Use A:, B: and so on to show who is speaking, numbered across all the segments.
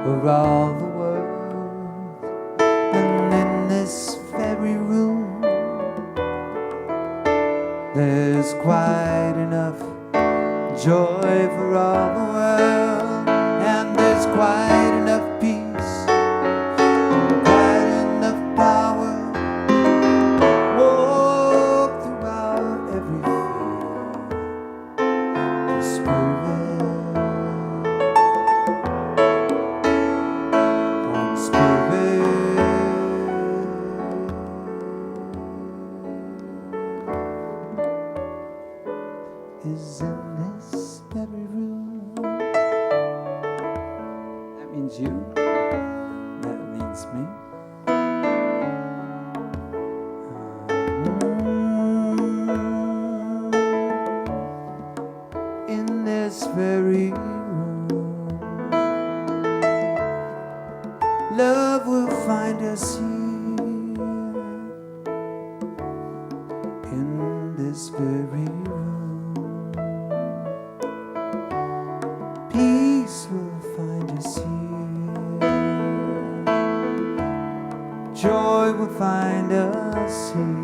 A: were all the world. And in this very room, there's quite enough joy for all the world. And there's quite enough peace, quite enough power. Walk throughout every field. The Spirit, Holy Spirit is in this very room. That means you. That means me. In this very room, love will find us here. In this very room, peace will find us here. Joy will find us here.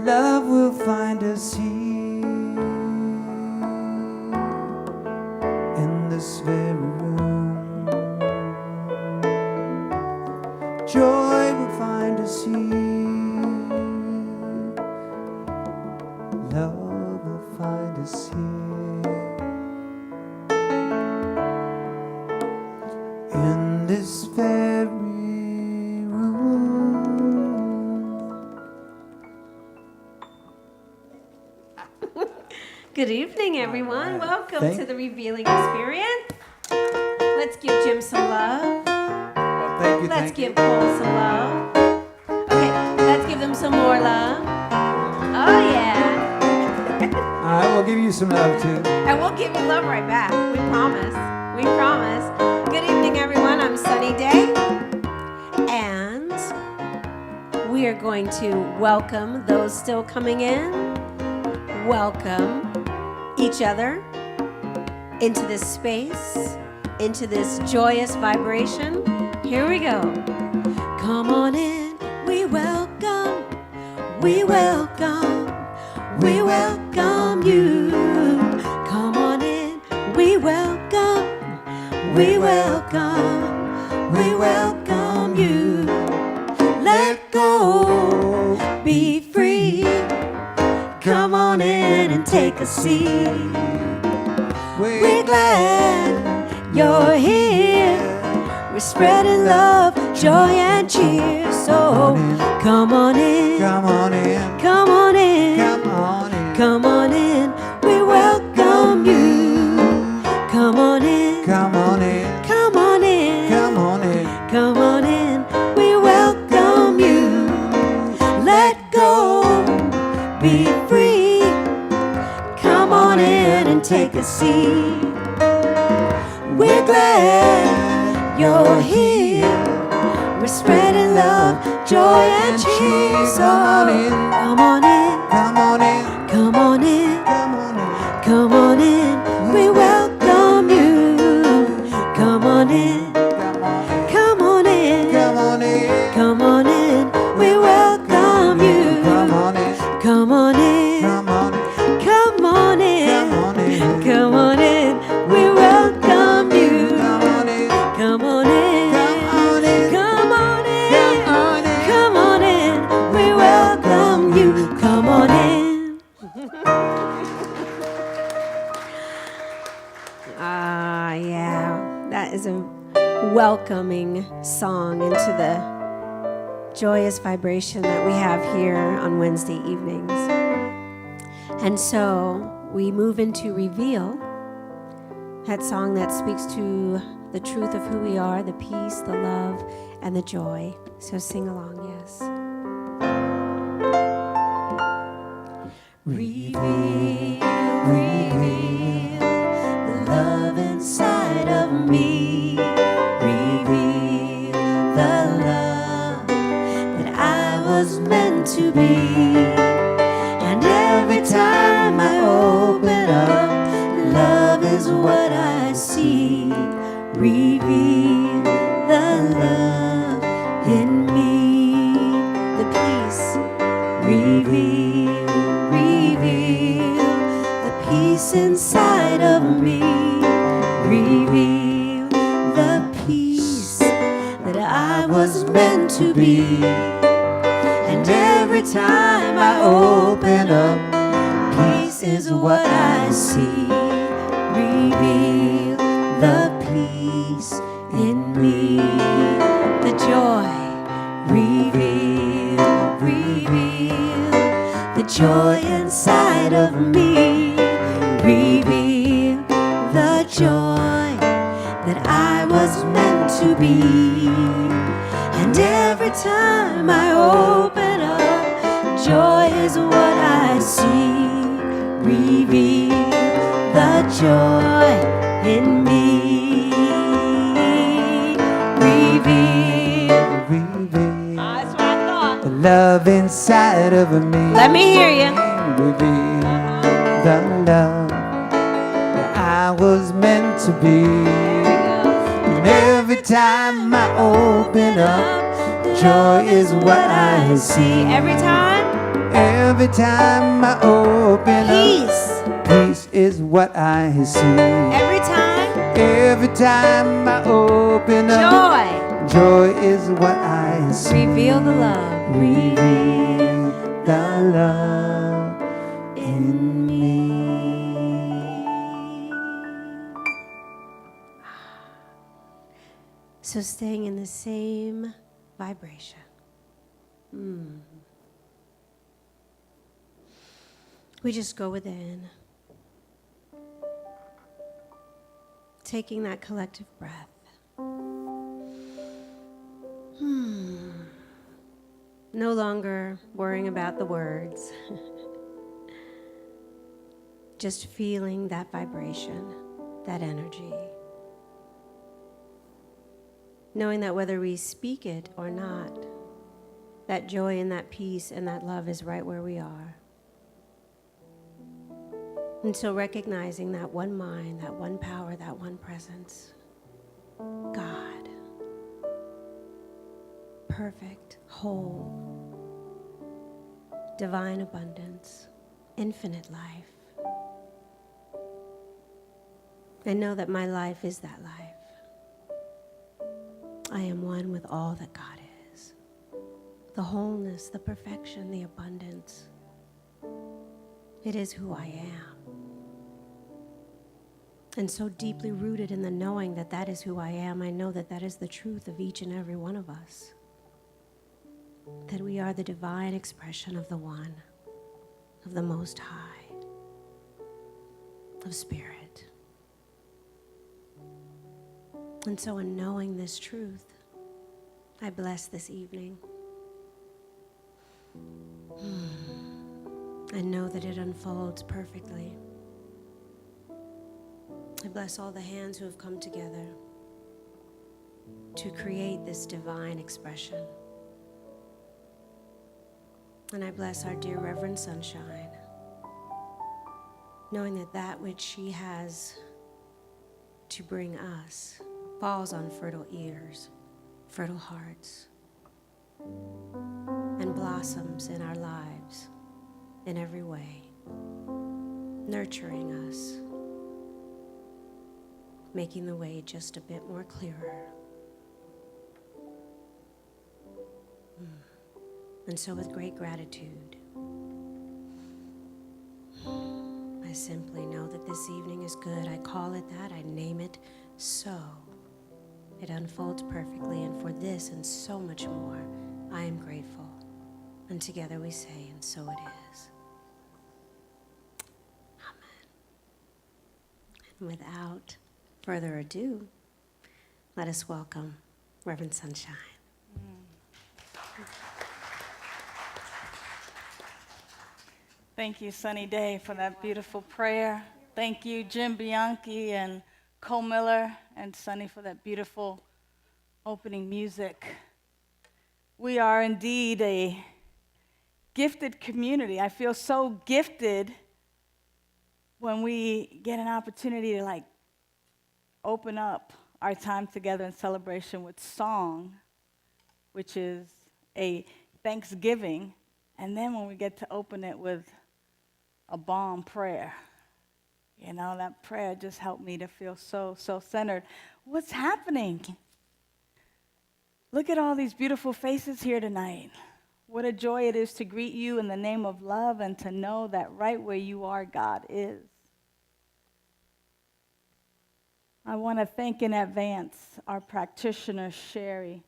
A: Love will find us here. In this very room, joy will find us here. Love will find us here. In this very room.
B: Good evening, everyone.
A: All right.
B: Welcome to the Revealing Experience. Let's give Jim some love.
A: Thank you.
B: Let's give Cole some love. Okay, let's give them some more love. Oh, yeah.
A: All right, we'll give you some love too.
B: And we'll give you love right back. We promise. We promise. Good evening, everyone. I'm Sunny Daye. And we are going to welcome those still coming in. Welcome each other into this space, into this joyous vibration. Here we go. Come on in. We welcome. We welcome. We welcome you. Come on in. We welcome. We welcome. We welcome you. Let go. Be free. Come on in and take a seat. We're glad you're here. We're spreading love, joy, and cheer. So come on in.
A: Come on in.
B: Come on in.
A: Come on in.
B: Come on in. We welcome you. Come on in.
A: Come on in.
B: Come on in.
A: Come on in.
B: Come on in. We welcome you. Let go. Be free. Come on in and take a seat. We're glad you're here. We're spreading love, joy, and cheer. So come on in.
A: Come on in.
B: Come on in.
A: Come on in.
B: Come on in. We welcome you. Come on in.
A: Come on in.
B: Come on in.
A: Come on in.
B: Come on in. We welcome you.
A: Come on in.
B: Come on in.
A: Come on in.
B: Come on in.
A: Come on in.
B: Come on in. We welcome you.
A: Come on in.
B: Come on in.
A: Come on in.
B: Come on in.
A: Come on in.
B: Come on in. We welcome you. Come on in. Ah, yeah. That is a welcoming song into the joyous vibration that we have here on Wednesday evenings. And so we move into Reveal, that song that speaks to the truth of who we are, the peace, the love, and the joy. So sing along, yes. Reveal, reveal the love inside of me. Reveal the love that I was meant to be. And every time I open up, love is what I see. reveal the love in me, the peace, reveal the peace inside of me, reveal the peace that I was meant to be. And every time I open up, peace is what I see. Reveal the peace in me, the joy. Reveal the joy inside of me. Reveal the joy that I was meant to be. And every time I open up, joy is what I see. Reveal the joy in me.
A: Reveal
B: That's what I thought.
A: the love inside of me.
B: Let me hear you.
A: Reveal the love that I was meant to be. And every time I open up, joy is what I see.
B: Every time,
A: Every time I open
B: peace.
A: up, peace is what I see.
B: Every
A: time I open up, joy is what I see.
B: Reveal the love.
A: Reveal the love in me.
B: So staying in the same vibration. We just go within, taking that collective breath. No longer worrying about the words. Just feeling that vibration, that energy. Knowing that whether we speak it or not, that joy and that peace and that love is right where we are. And so recognizing that one mind, that one power, that one presence, God, perfect, whole, divine abundance, infinite life. I know that my life is that life. I am one with all that God is. The wholeness, the perfection, the abundance. It is who I am. And so deeply rooted in the knowing that that is who I am, I know that that is the truth of each and every one of us. That we are the divine expression of the One, of the Most High, of Spirit. And so in knowing this truth, I bless this evening. I know that it unfolds perfectly. I bless all the hands who have come together to create this divine expression. And I bless our dear Reverend Sunshine, knowing that that which she has to bring us falls on fertile ears, fertile hearts, and blossoms in our lives in every way, nurturing us, making the way just a bit more clearer. And so with great gratitude, I simply know that this evening is good. I call it that. I name it so. It unfolds perfectly. And for this and so much more, I am grateful. And together we say, and so it is. Amen. And without further ado, let us welcome Reverend Sunshine.
C: Thank you, Sunny Daye, for that beautiful prayer. Thank you, Jim Bianchi and Cole Miller and Sunny, for that beautiful opening music. We are indeed a gifted community. I feel so gifted when we get an opportunity to open up our time together in celebration with song, which is a thanksgiving, and then when we get to open it with a bomb prayer. You know, that prayer just helped me to feel so centered. What's happening? Look at all these beautiful faces here tonight. What a joy it is to greet you in the name of love and to know that right where you are, God is. I want to thank in advance our practitioner, Sherry,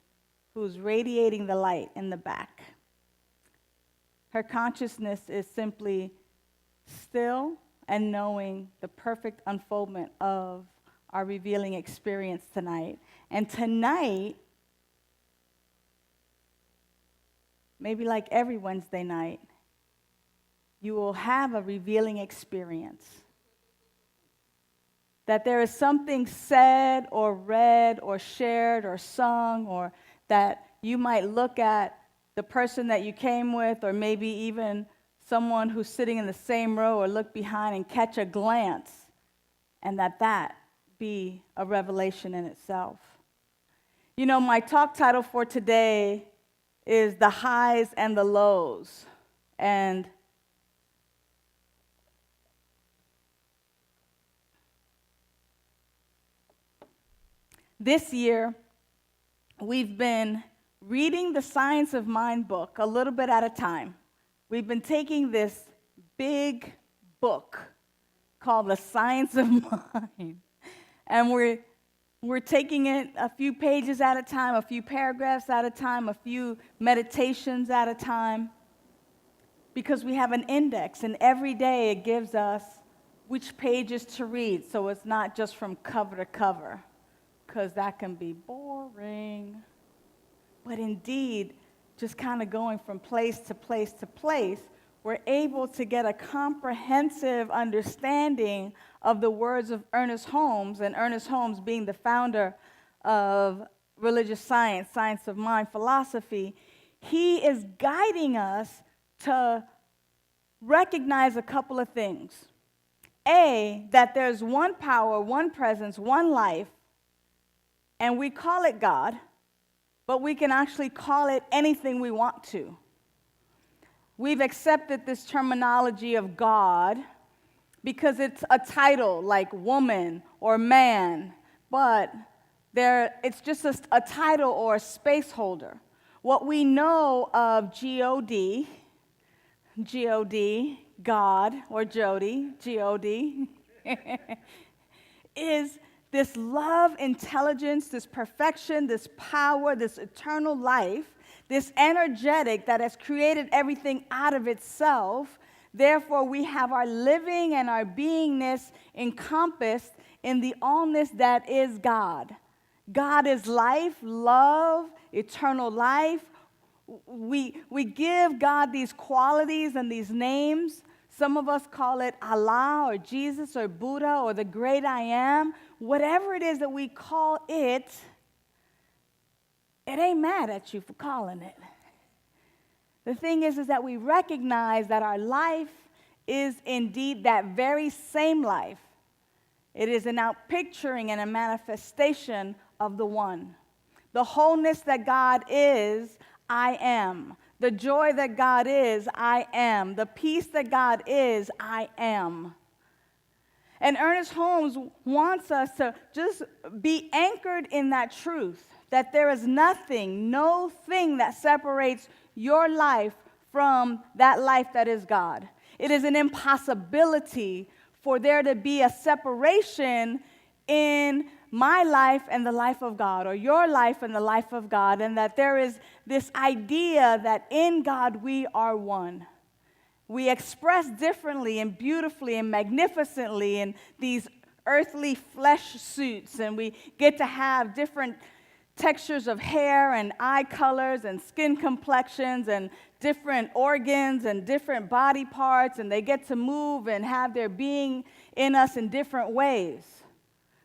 C: who's radiating the light in the back. Her consciousness is simply still and knowing the perfect unfoldment of our revealing experience tonight. And tonight, maybe like every Wednesday night, you will have a revealing experience. That there is something said or read or shared or sung, or that you might look at the person that you came with, or maybe even someone who's sitting in the same row, or look behind and catch a glance, and that be a revelation in itself. You know, my talk title for today is The Highs and the Lows. And this year, we've been reading the Science of Mind book a little bit at a time. We've been taking this big book called The Science of Mind, and we're taking it a few pages at a time, a few paragraphs at a time, a few meditations at a time, because we have an index, and every day it gives us which pages to read, so it's not just from cover to cover, because that can be boring. But indeed, just kind of going from place to place to place, we're able to get a comprehensive understanding of the words of Ernest Holmes, and Ernest Holmes being the founder of religious science, science of mind, philosophy. He is guiding us to recognize a couple of things. A, that there's one power, one presence, one life, and we call it God, but we can actually call it anything we want to. We've accepted this terminology of God because it's a title like woman or man, but it's just a title or a space holder. What we know of G-O-D, God, or Jody, G-O-D, is this love, intelligence, this perfection, this power, this eternal life, this energetic that has created everything out of itself. Therefore, we have our living and our beingness encompassed in the allness that is God. God is life, love, eternal life. We give God these qualities and these names. Some of us call it Allah or Jesus or Buddha or the great I am. Whatever it is that we call it, it ain't mad at you for calling it. The thing is that we recognize that our life is indeed that very same life. It is an outpicturing and a manifestation of the one. The wholeness that God is, I am. The joy that God is, I am. The peace that God is, I am. And Ernest Holmes wants us to just be anchored in that truth, that there is nothing, no thing that separates your life from that life that is God. It is an impossibility for there to be a separation in my life and the life of God, or your life and the life of God, and that there is this idea that in God we are one. We express differently and beautifully and magnificently in these earthly flesh suits, and we get to have different textures of hair and eye colors and skin complexions and different organs and different body parts, and they get to move and have their being in us in different ways.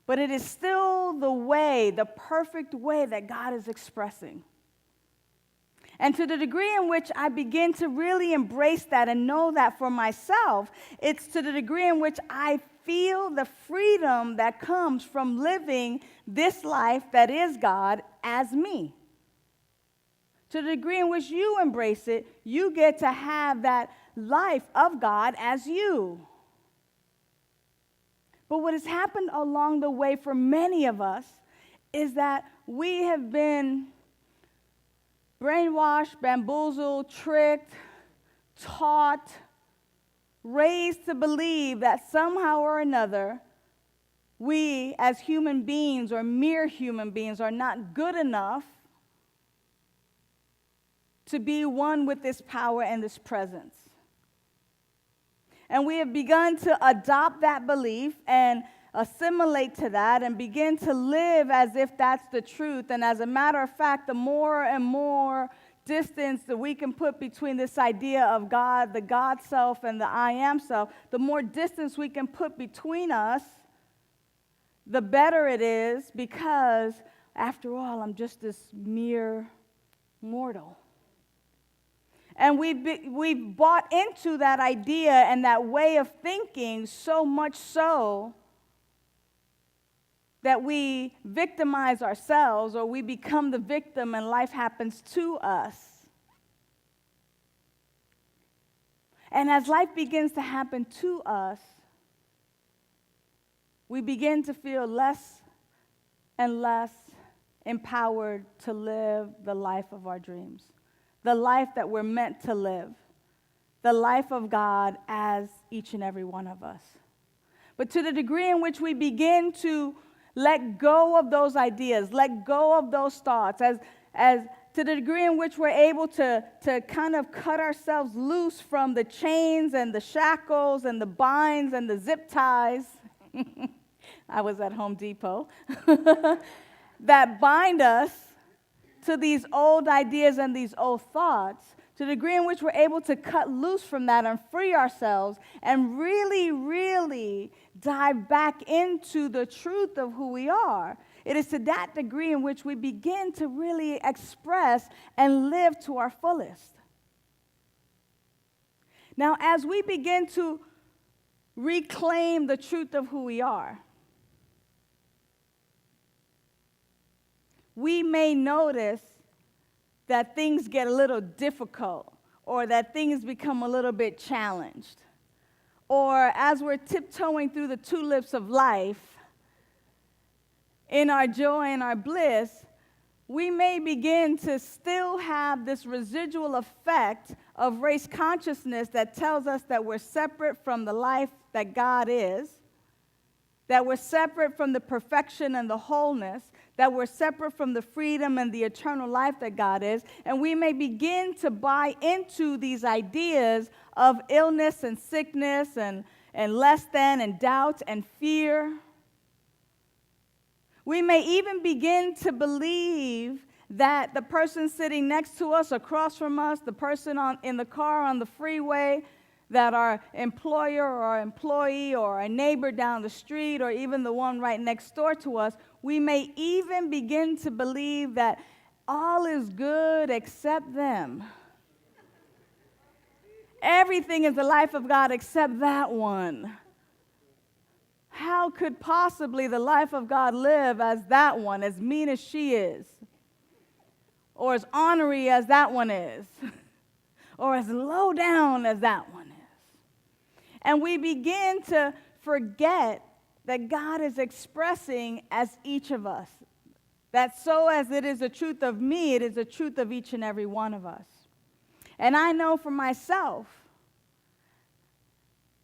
C: But it is still the way, the perfect way that God is expressing. And to the degree in which I begin to really embrace that and know that for myself, it's to the degree in which I feel the freedom that comes from living this life that is God as me. To the degree in which you embrace it, you get to have that life of God as you. But what has happened along the way for many of us is that we have been brainwashed, bamboozled, tricked, taught, raised to believe that somehow or another we as human beings or mere human beings are not good enough to be one with this power and this presence. And we have begun to adopt that belief and assimilate to that and begin to live as if that's the truth. And as a matter of fact, the more and more distance that we can put between this idea of God, the God self, and the I am self, the more distance we can put between us, the better it is, because after all, I'm just this mere mortal. And we've bought into that idea and that way of thinking so much so that we victimize ourselves, or we become the victim and life happens to us. And as life begins to happen to us, we begin to feel less and less empowered to live the life of our dreams, the life that we're meant to live, the life of God as each and every one of us. But to the degree in which we begin to let go of those ideas, let go of those thoughts, as to the degree in which we're able to kind of cut ourselves loose from the chains and the shackles and the binds and the zip ties. I was at Home Depot. That bind us to these old ideas and these old thoughts, to the degree in which we're able to cut loose from that and free ourselves and really, really dive back into the truth of who we are. It is to that degree in which we begin to really express and live to our fullest. Now, as we begin to reclaim the truth of who we are, we may notice that things get a little difficult, or that things become a little bit challenged. Or as we're tiptoeing through the tulips of life, in our joy and our bliss, we may begin to still have this residual effect of race consciousness that tells us that we're separate from the life that God is, that we're separate from the perfection and the wholeness, that we're separate from the freedom and the eternal life that God is, and we may begin to buy into these ideas of illness and sickness and less than and doubt and fear. We may even begin to believe that the person sitting next to us, across from us, the person in the car on the freeway, that our employer or our employee or our neighbor down the street or even the one right next door to us, we may even begin to believe that all is good except them. Everything is the life of God except that one. How could possibly the life of God live as that one, as mean as she is, or as ornery as that one is, or as low down as that one is? And we begin to forget that God is expressing as each of us. That so as it is the truth of me, it is the truth of each and every one of us. And I know for myself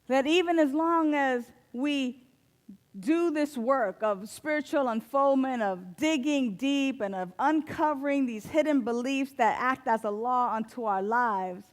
C: that even as long as we do this work of spiritual unfoldment, of digging deep and of uncovering these hidden beliefs that act as a law unto our lives,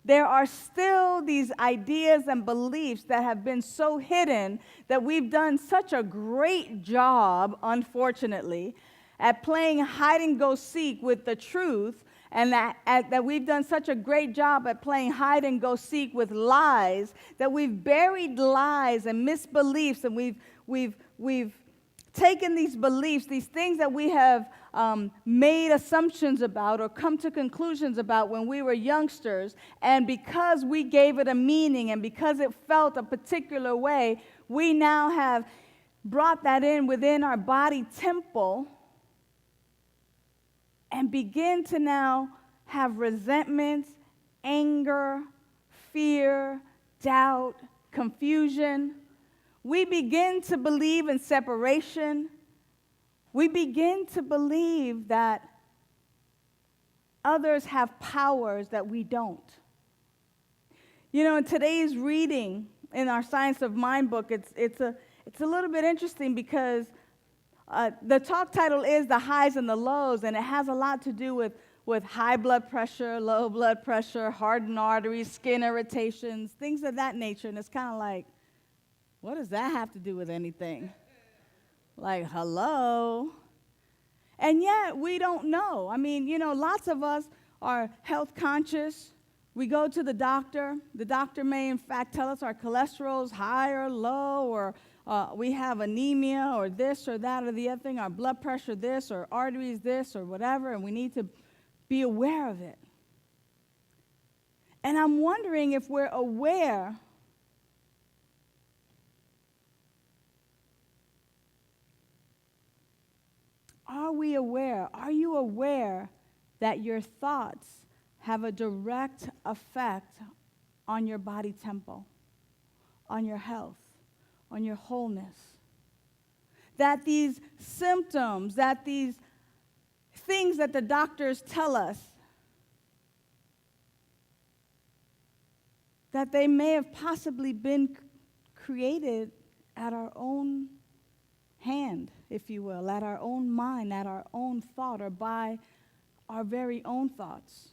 C: there are still these ideas and beliefs that have been so hidden that we've done such a great job, unfortunately, at playing hide and go seek with the truth, and that we've done such a great job at playing hide and go seek with lies, that we've buried lies and misbeliefs, and we've taken these beliefs, these things that we have made assumptions about or come to conclusions about when we were youngsters, and because we gave it a meaning and because it felt a particular way, we now have brought that in within our body temple and begin to now have resentments, anger, fear, doubt, confusion. We begin to believe in separation. We begin to believe that others have powers that we don't. You know, in today's reading in our Science of Mind book, it's a little bit interesting because the talk title is The Highs and the Lows, and it has a lot to do with high blood pressure, low blood pressure, hardened arteries, skin irritations, things of that nature. And it's kind of like, what does that have to do with anything? Like, hello? And yet, we don't know. I mean, you know, lots of us are health conscious. We go to the doctor. The doctor may, in fact, tell us our cholesterol is high or low, or we have anemia, or this or that or the other thing, our blood pressure this, or arteries this, or whatever, and we need to be aware of it. And I'm wondering if we're aware Are we aware? Are you aware that your thoughts have a direct effect on your body temple, on your health, on your wholeness? That these symptoms, that these things that the doctors tell us, that they may have possibly been created at our own hand, if you will, at our own mind, at our own thought, or by our very own thoughts.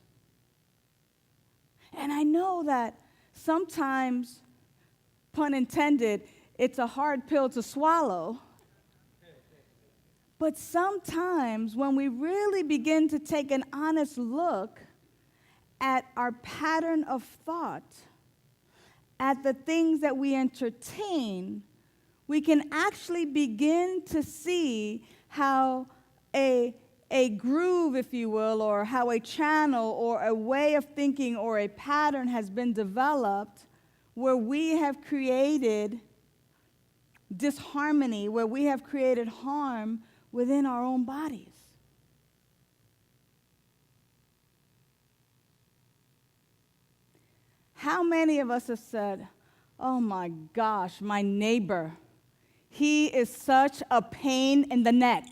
C: And I know that sometimes, pun intended, it's a hard pill to swallow. But sometimes when we really begin to take an honest look at our pattern of thought, at the things that we entertain, we can actually begin to see how a groove, if you will, or how a channel or a way of thinking or a pattern has been developed where we have created disharmony, where we have created harm within our own bodies. How many of us have said, oh my gosh, my neighbor, he is such a pain in the neck?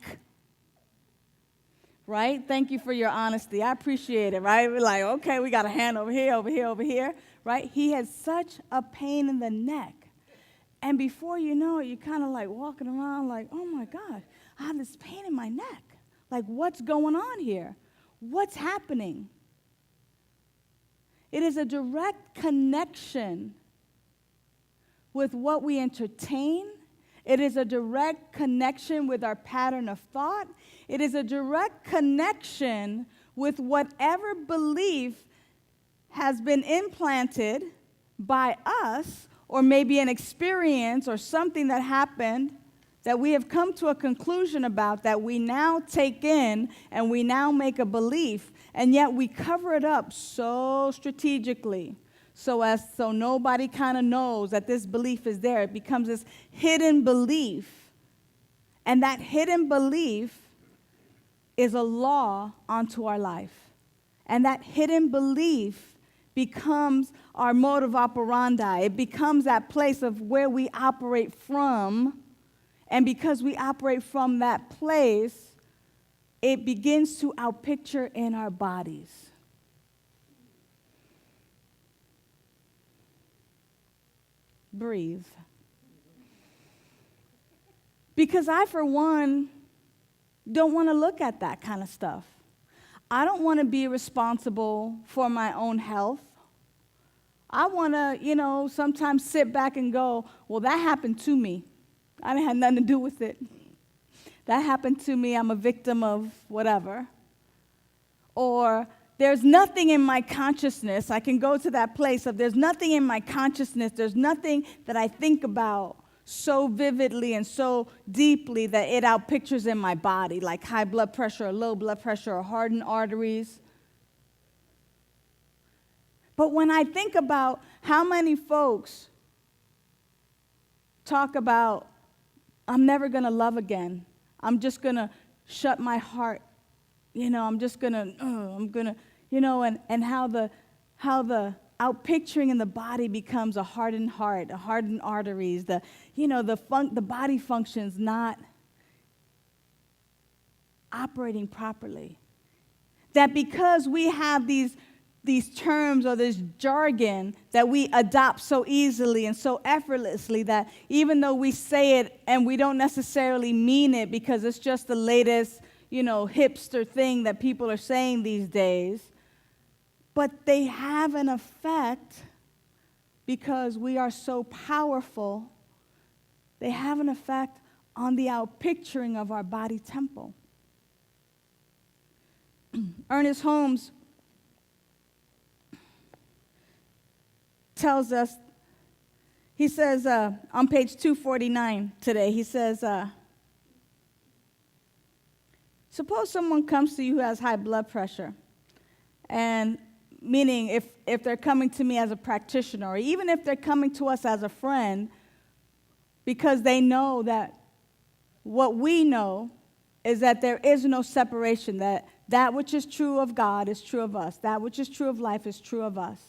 C: Right? Thank you for your honesty. I appreciate it, right? We're like, okay, we got a hand over here, over here, over here, right? He has such a pain in the neck. And before you know it, you're kind of like walking around like, oh my God, I have this pain in my neck. Like, what's going on here? What's happening? It is a direct connection with what we entertain. It is a direct connection with our pattern of thought. It is a direct connection with whatever belief has been implanted by us, or maybe an experience or something that happened that we have come to a conclusion about, that we now take in and we now make a belief, and yet we cover it up so strategically so nobody kind of knows that this belief is there. It becomes this hidden belief, and that hidden belief is a law onto our life. And that hidden belief becomes our mode of operandi. It becomes that place of where we operate from. And because we operate from that place, it begins to outpicture in our bodies. Breathe. Because I, for one, don't want to look at that kind of stuff. I don't want to be responsible for my own health. I want to, sometimes sit back and go, well, that happened to me. I didn't have nothing to do with it. That happened to me. I'm a victim of whatever. Or there's nothing in my consciousness. I can go to that place of there's nothing in my consciousness. There's nothing that I think about so vividly and so deeply that it outpictures in my body, like high blood pressure or low blood pressure or hardened arteries. But when I think about how many folks talk about, I'm never going to love again. I'm just going to shut my heart. I'm just going to, and how the outpicturing in the body becomes a hardened heart, a hardened arteries, the body functions not operating properly. That because we have these terms or this jargon that we adopt so easily and so effortlessly, that even though we say it and we don't necessarily mean it because it's just the latest, hipster thing that people are saying these days, but they have an effect because we are so powerful. They have an effect on the outpicturing of our body temple. Ernest Holmes tells us, he says on page 249 today, he says, suppose someone comes to you who has high blood pressure, and meaning if they're coming to me as a practitioner, or even if they're coming to us as a friend, because they know that what we know is that there is no separation, that which is true of God is true of us. That which is true of life is true of us.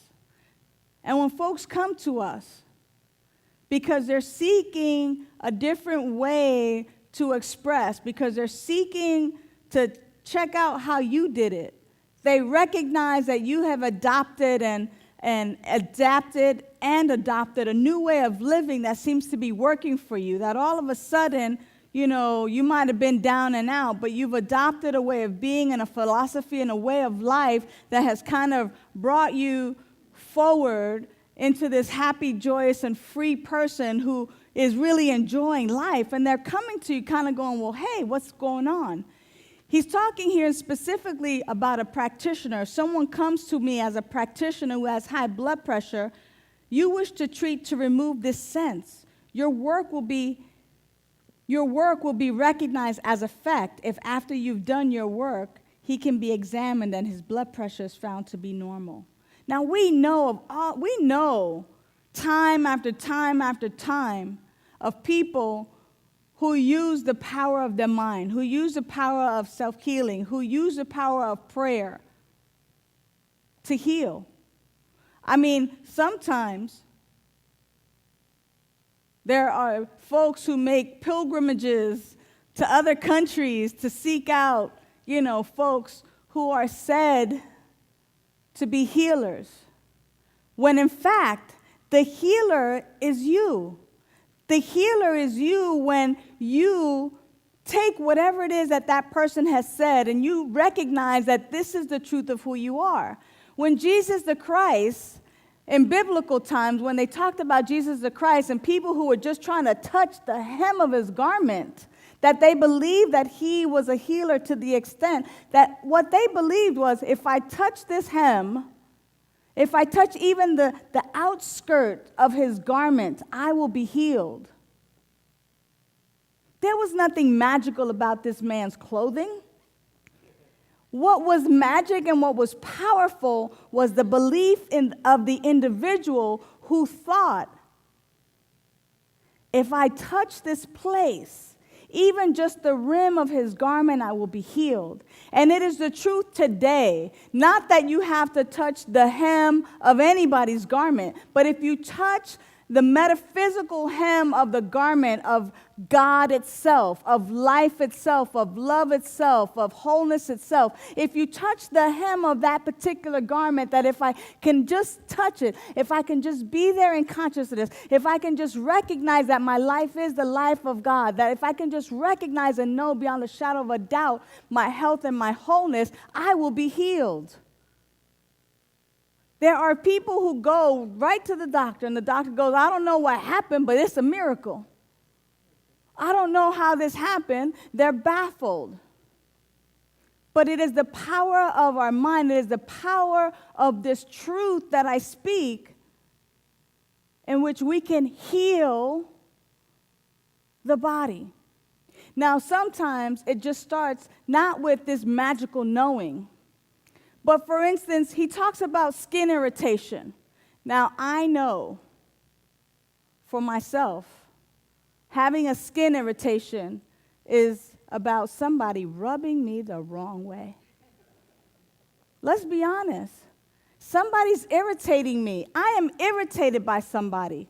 C: And when folks come to us because they're seeking a different way to express, because they're seeking to check out how you did it, they recognize that you have adopted and adapted and adopted a new way of living that seems to be working for you, that all of a sudden, you might have been down and out, but you've adopted a way of being and a philosophy and a way of life that has kind of brought you forward into this happy, joyous, and free person who is really enjoying life. And they're coming to you kind of going, well, hey, what's going on? He's talking here specifically about a practitioner. Someone comes to me as a practitioner who has high blood pressure. You wish to treat to remove this sense. Your work will be recognized as a fact if after you've done your work, he can be examined and his blood pressure is found to be normal. Now, we know time after time after time of people who use the power of their mind, who use the power of self-healing, who use the power of prayer to heal. I mean, sometimes there are folks who make pilgrimages to other countries to seek out, folks who are said to be healers, when in fact, the healer is you. The healer is you when you take whatever it is that person has said and you recognize that this is the truth of who you are. When Jesus the Christ, in biblical times, when they talked about Jesus the Christ and people who were just trying to touch the hem of his garment, that they believed that he was a healer to the extent that what they believed was, if I touch this hem, if I touch even the outskirt of his garment, I will be healed. There was nothing magical about this man's clothing. What was magic and what was powerful was the belief of the individual who thought, if I touch this place, even just the rim of his garment, I will be healed. And it is the truth today. Not that you have to touch the hem of anybody's garment, but if you touch the metaphysical hem of the garment of God itself, of life itself, of love itself, of wholeness itself, if you touch the hem of that particular garment, that if I can just touch it, if I can just be there in consciousness, if I can just recognize that my life is the life of God, that if I can just recognize and know beyond a shadow of a doubt my health and my wholeness, I will be healed. There are people who go right to the doctor, and the doctor goes, I don't know what happened, but it's a miracle. I don't know how this happened. They're baffled. But it is the power of our mind, it is the power of this truth that I speak, in which we can heal the body. Now, sometimes it just starts not with this magical knowing. But for instance, he talks about skin irritation. Now, I know for myself having a skin irritation is about somebody rubbing me the wrong way. Let's be honest. Somebody's irritating me. I am irritated by somebody.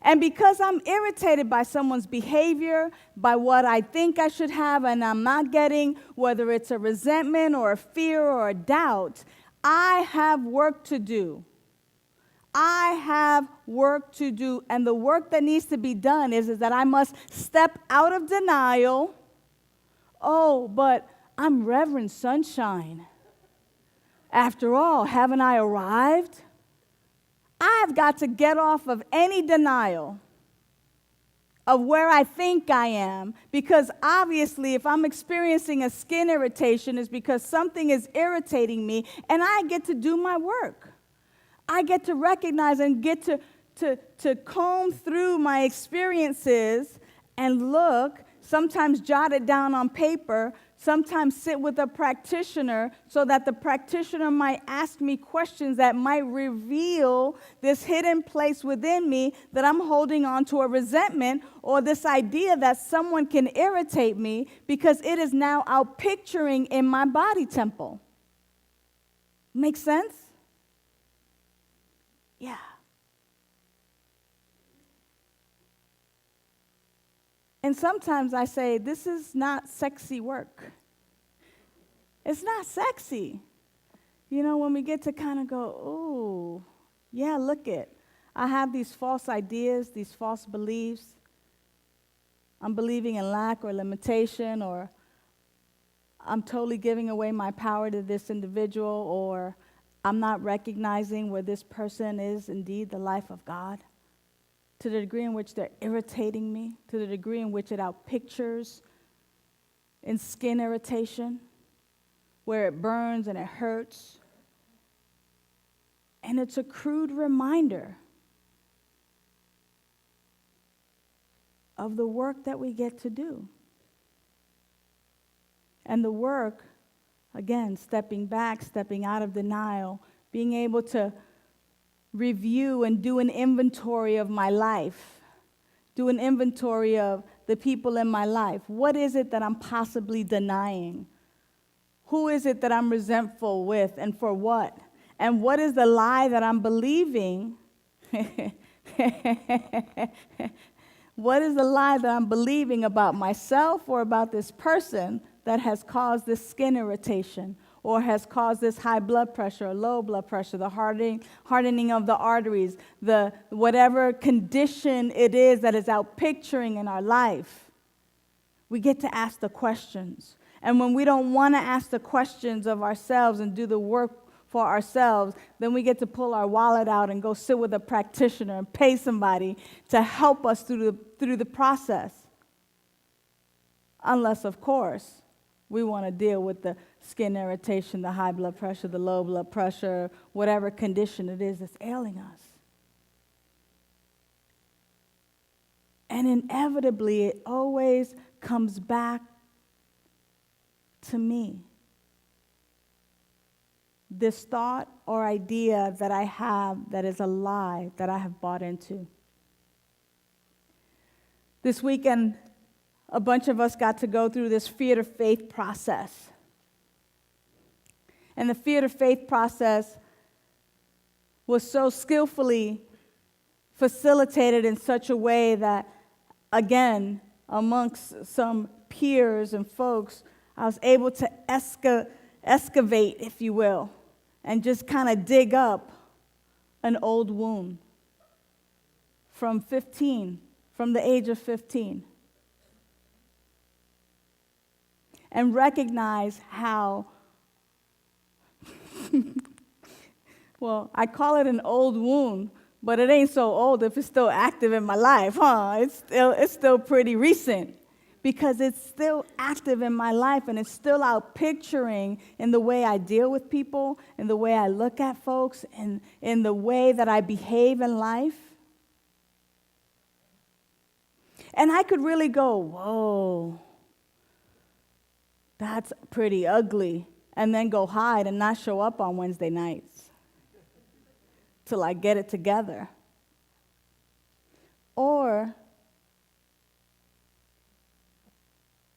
C: And because I'm irritated by someone's behavior, by what I think I should have and I'm not getting, whether it's a resentment or a fear or a doubt, I have work to do. I have work to do. And the work that needs to be done is that I must step out of denial. Oh, but I'm Reverend Sunshine. After all, haven't I arrived? I've got to get off of any denial of where I think I am, because obviously if I'm experiencing a skin irritation, it's because something is irritating me, and I get to do my work. I get to recognize and get to comb through my experiences and look, sometimes jot it down on paper, sometimes sit with a practitioner so that the practitioner might ask me questions that might reveal this hidden place within me that I'm holding on to a resentment or this idea that someone can irritate me because it is now out picturing in my body temple. Make sense? Yeah. And sometimes I say, this is not sexy work. It's not sexy. You know, when we get to kind of go, oh, yeah, look it. I have these false ideas, these false beliefs. I'm believing in lack or limitation, or I'm totally giving away my power to this individual, or I'm not recognizing where this person is indeed the life of God. To the degree in which they're irritating me, to the degree in which it outpictures in skin irritation, where it burns and it hurts. And it's a crude reminder of the work that we get to do. And the work, again, stepping back, stepping out of denial, being able to review and do an inventory of my life, do an inventory of the people in my life. What is it that I'm possibly denying? Who is it that I'm resentful with, and for what? And what is the lie that I'm believing? What is the lie that I'm believing about myself or about this person that has caused this skin irritation, or has caused this high blood pressure or low blood pressure, the hardening of the arteries, the whatever condition it is that is out picturing in our life? We get to ask the questions. And when we don't want to ask the questions of ourselves and do the work for ourselves, then we get to pull our wallet out and go sit with a practitioner and pay somebody to help us through the process. Unless, of course, we want to deal with the skin irritation, the high blood pressure, the low blood pressure, whatever condition it is that's ailing us. And inevitably, it always comes back to me. This thought or idea that I have that is a lie that I have bought into. This weekend, a bunch of us got to go through this fear to faith process. And the fear to faith process was so skillfully facilitated in such a way that, again, amongst some peers and folks, I was able to excavate, if you will, and just kind of dig up an old wound from the age of 15. And recognize how, well, I call it an old wound, but it ain't so old if it's still active in my life, huh? It's still pretty recent, because it's still active in my life, and it's still out picturing in the way I deal with people, in the way I look at folks, and in the way that I behave in life. And I could really go, whoa, that's pretty ugly, and then go hide and not show up on Wednesday nights till I get it together. Or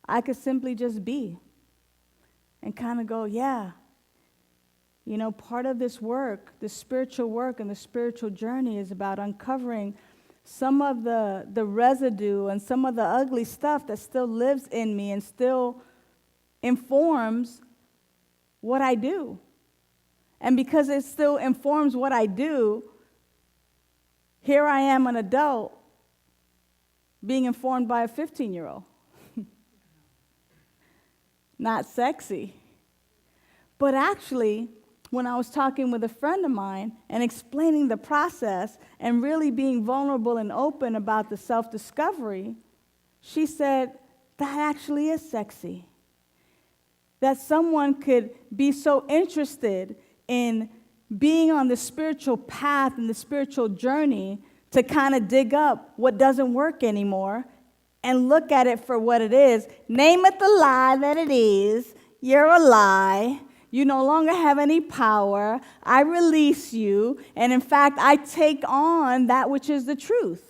C: I could simply just be and kind of go, yeah. You know, part of this work, the spiritual work and the spiritual journey is about uncovering some of the residue and some of the ugly stuff that still lives in me and still informs what I do. And because it still informs what I do, here I am, an adult, being informed by a 15-year-old. Not sexy. But actually, when I was talking with a friend of mine and explaining the process and really being vulnerable and open about the self-discovery, she said, that actually is sexy. That someone could be so interested in being on the spiritual path and the spiritual journey to kind of dig up what doesn't work anymore and look at it for what it is. Name it the lie that it is. You're a lie. You no longer have any power. I release you. And in fact, I take on that which is the truth.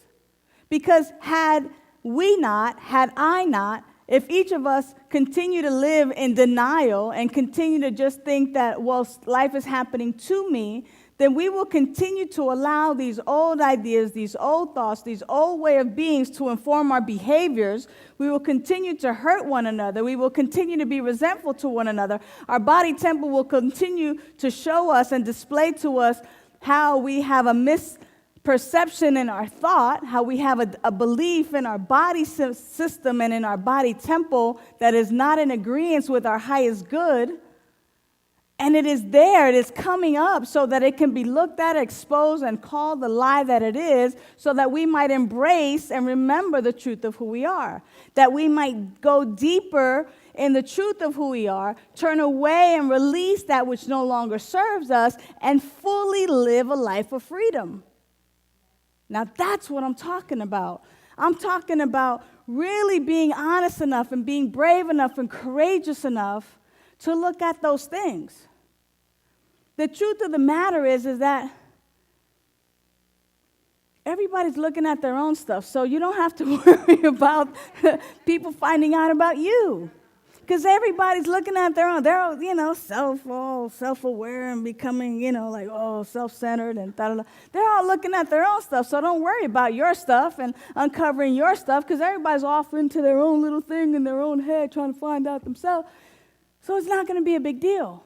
C: Because had I not, if each of us continue to live in denial and continue to just think that, well, life is happening to me, then we will continue to allow these old ideas, these old thoughts, these old way of beings to inform our behaviors. We will continue to hurt one another. We will continue to be resentful to one another. Our body temple will continue to show us and display to us how we have a misperception in our thought, how we have a belief in our body system and in our body temple that is not in agreement with our highest good. And it is there, it is coming up so that it can be looked at, exposed, and called the lie that it is, so that we might embrace and remember the truth of who we are. That we might go deeper in the truth of who we are, turn away and release that which no longer serves us, and fully live a life of freedom. Now that's what I'm talking about. I'm talking about really being honest enough and being brave enough and courageous enough to look at those things. The truth of the matter is that everybody's looking at their own stuff, so you don't have to worry about people finding out about you. Because everybody's looking at their own. They're all, self-aware and becoming, self-centered and da-da-da. They're all looking at their own stuff, so don't worry about your stuff and uncovering your stuff, because everybody's off into their own little thing in their own head trying to find out themselves. So it's not going to be a big deal.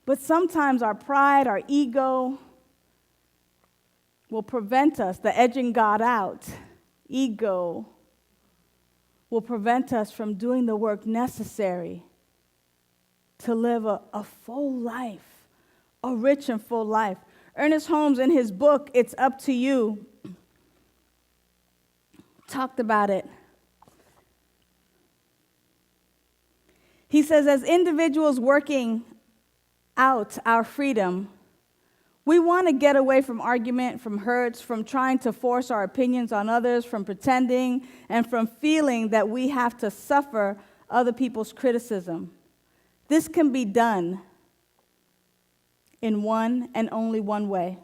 C: But sometimes our pride, our ego will prevent us, the edging God out, ego will prevent us from doing the work necessary to live a full life, a rich and full life. Ernest Holmes, in his book, It's Up to You, talked about it. He says, as individuals working out our freedom, we want to get away from argument, from hurts, from trying to force our opinions on others, from pretending, and from feeling that we have to suffer other people's criticism. This can be done in one and only one way: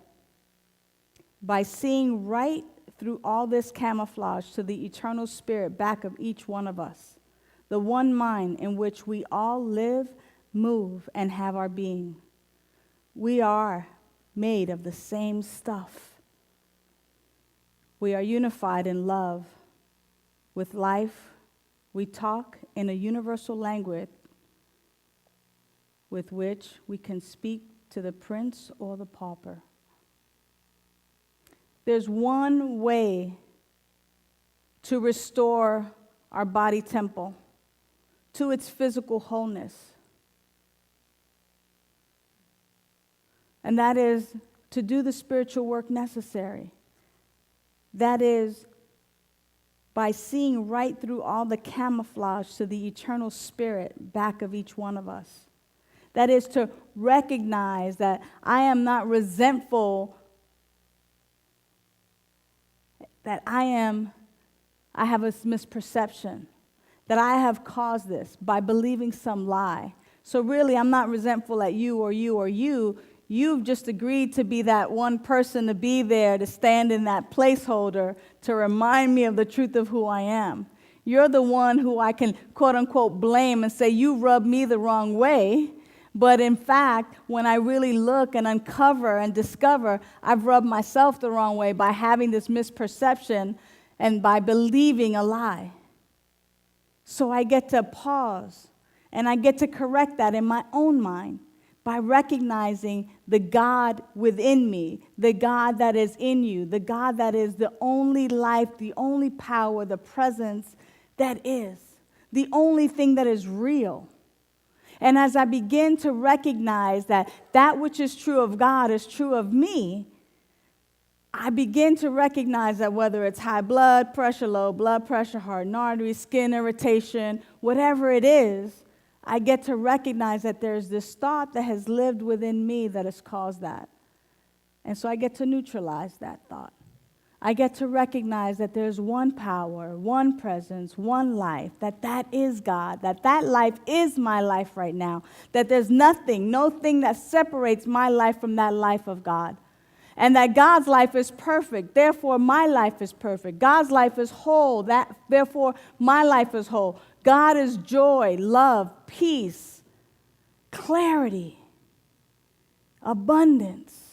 C: by seeing right through all this camouflage to the eternal spirit back of each one of us, the one mind in which we all live, move, and have our being. We are made of the same stuff. We are unified in love. With life, we talk in a universal language with which we can speak to the prince or the pauper. There's one way to restore our body temple to its physical wholeness. And that is to do the spiritual work necessary. That is by seeing right through all the camouflage to the eternal spirit back of each one of us. That is to recognize that I am not resentful, that I have a misperception, that I have caused this by believing some lie. So really, I'm not resentful at you or you or you. You've just agreed to be that one person to be there, to stand in that placeholder, to remind me of the truth of who I am. You're the one who I can, quote unquote, blame and say, you rubbed me the wrong way. But in fact, when I really look and uncover and discover, I've rubbed myself the wrong way by having this misperception and by believing a lie. So I get to pause and I get to correct that in my own mind by recognizing the God within me, the God that is in you, the God that is the only life, the only power, the presence that is, the only thing that is real. And as I begin to recognize that that which is true of God is true of me, I begin to recognize that whether it's high blood pressure, low blood pressure, hardened arteries, skin irritation, whatever it is, I get to recognize that there's this thought that has lived within me that has caused that. And so I get to neutralize that thought. I get to recognize that there's one power, one presence, one life, that is God, that life is my life right now, that there's nothing, no thing that separates my life from that life of God. And that God's life is perfect, therefore my life is perfect. God's life is whole, therefore my life is whole. God is joy, love, peace, clarity, abundance.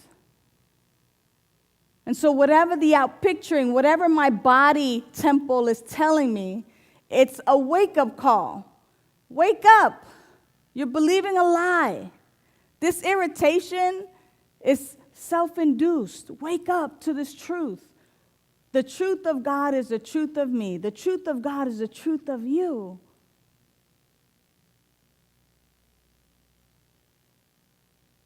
C: And so whatever the outpicturing, whatever my body temple is telling me, it's a wake-up call. Wake up. You're believing a lie. This irritation is self-induced. Wake up to this truth. The truth of God is the truth of me. The truth of God is the truth of you.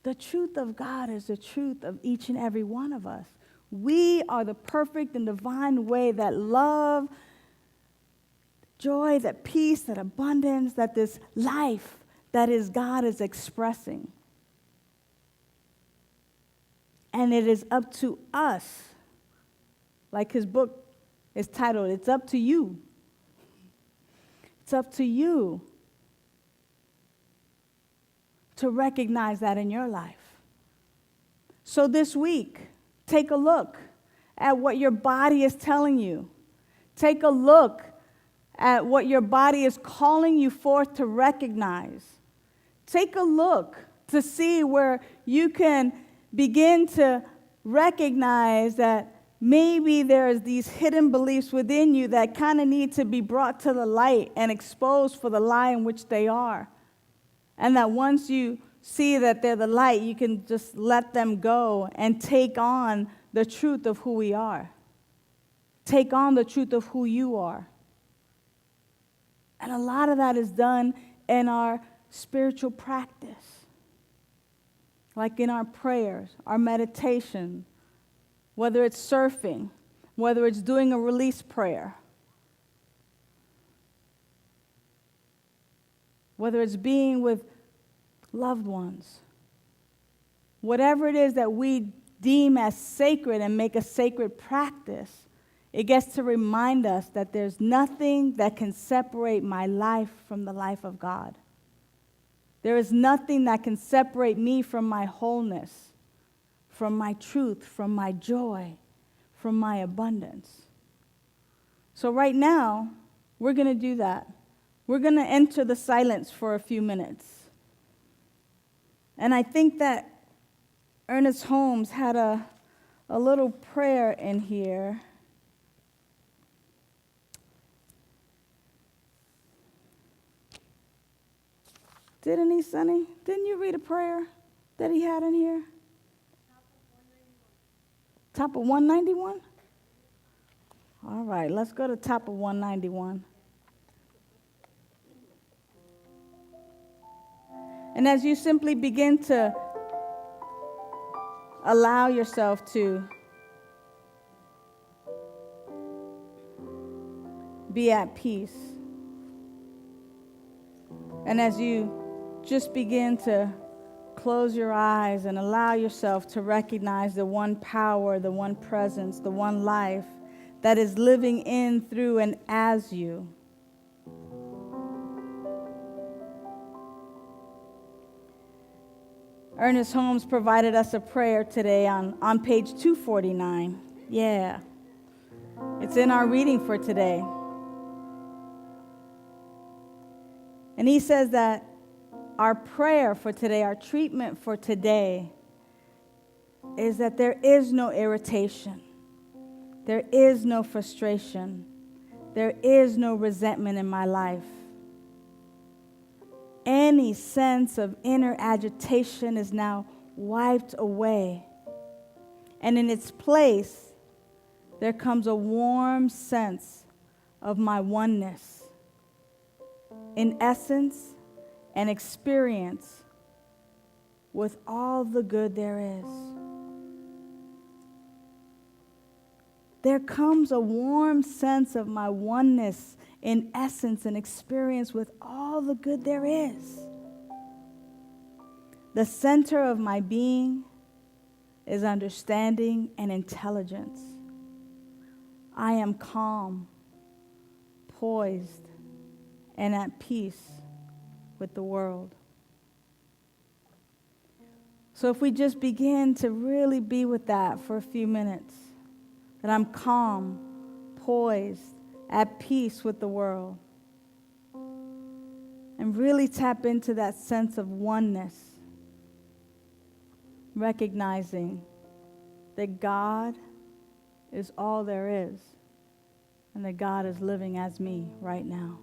C: The truth of God is the truth of each and every one of us. We are the perfect and divine way that love, joy, that peace, that abundance, that this life that is God is expressing. And it is up to us, like his book is titled, It's Up to You. It's up to you to recognize that in your life. So this week, take a look at what your body is telling you. Take a look at what your body is calling you forth to recognize. Take a look to see where you can begin to recognize that maybe there's these hidden beliefs within you that kind of need to be brought to the light and exposed for the lie in which they are. And that once you see that they're the light, you can just let them go and take on the truth of who we are. Take on the truth of who you are. And a lot of that is done in our spiritual practice, like in our prayers, our meditation, whether it's surfing, whether it's doing a release prayer, whether it's being with loved ones. Whatever it is that we deem as sacred and make a sacred practice, it gets to remind us that there's nothing that can separate my life from the life of God. There is nothing that can separate me from my wholeness, from my truth, from my joy, from my abundance. So right now, we're going to do that. We're going to enter the silence for a few minutes. And I think that Ernest Holmes had a little prayer in here. Didn't he, Sonny? Didn't you read a prayer that he had in here? Top of 191? All right, let's go to top of 191. And as you simply begin to allow yourself to be at peace, and as you just begin to close your eyes and allow yourself to recognize the one power, the one presence, the one life that is living in, through, and as you. Ernest Holmes provided us a prayer today on page 249. Yeah. It's in our reading for today. And he says that our prayer for today, our treatment for today, is that there is no irritation, there is no frustration, there is no resentment in my life. Any sense of inner agitation is now wiped away. And in its place, there comes a warm sense of my oneness, in essence and experience, with all the good there is. There comes a warm sense of my oneness, in essence and experience, with all the good there is. The center of my being is understanding and intelligence. I am calm, poised, and at peace with the world. So if we just begin to really be with that for a few minutes, that I'm calm, poised, at peace with the world, and really tap into that sense of oneness, recognizing that God is all there is, and that God is living as me right now.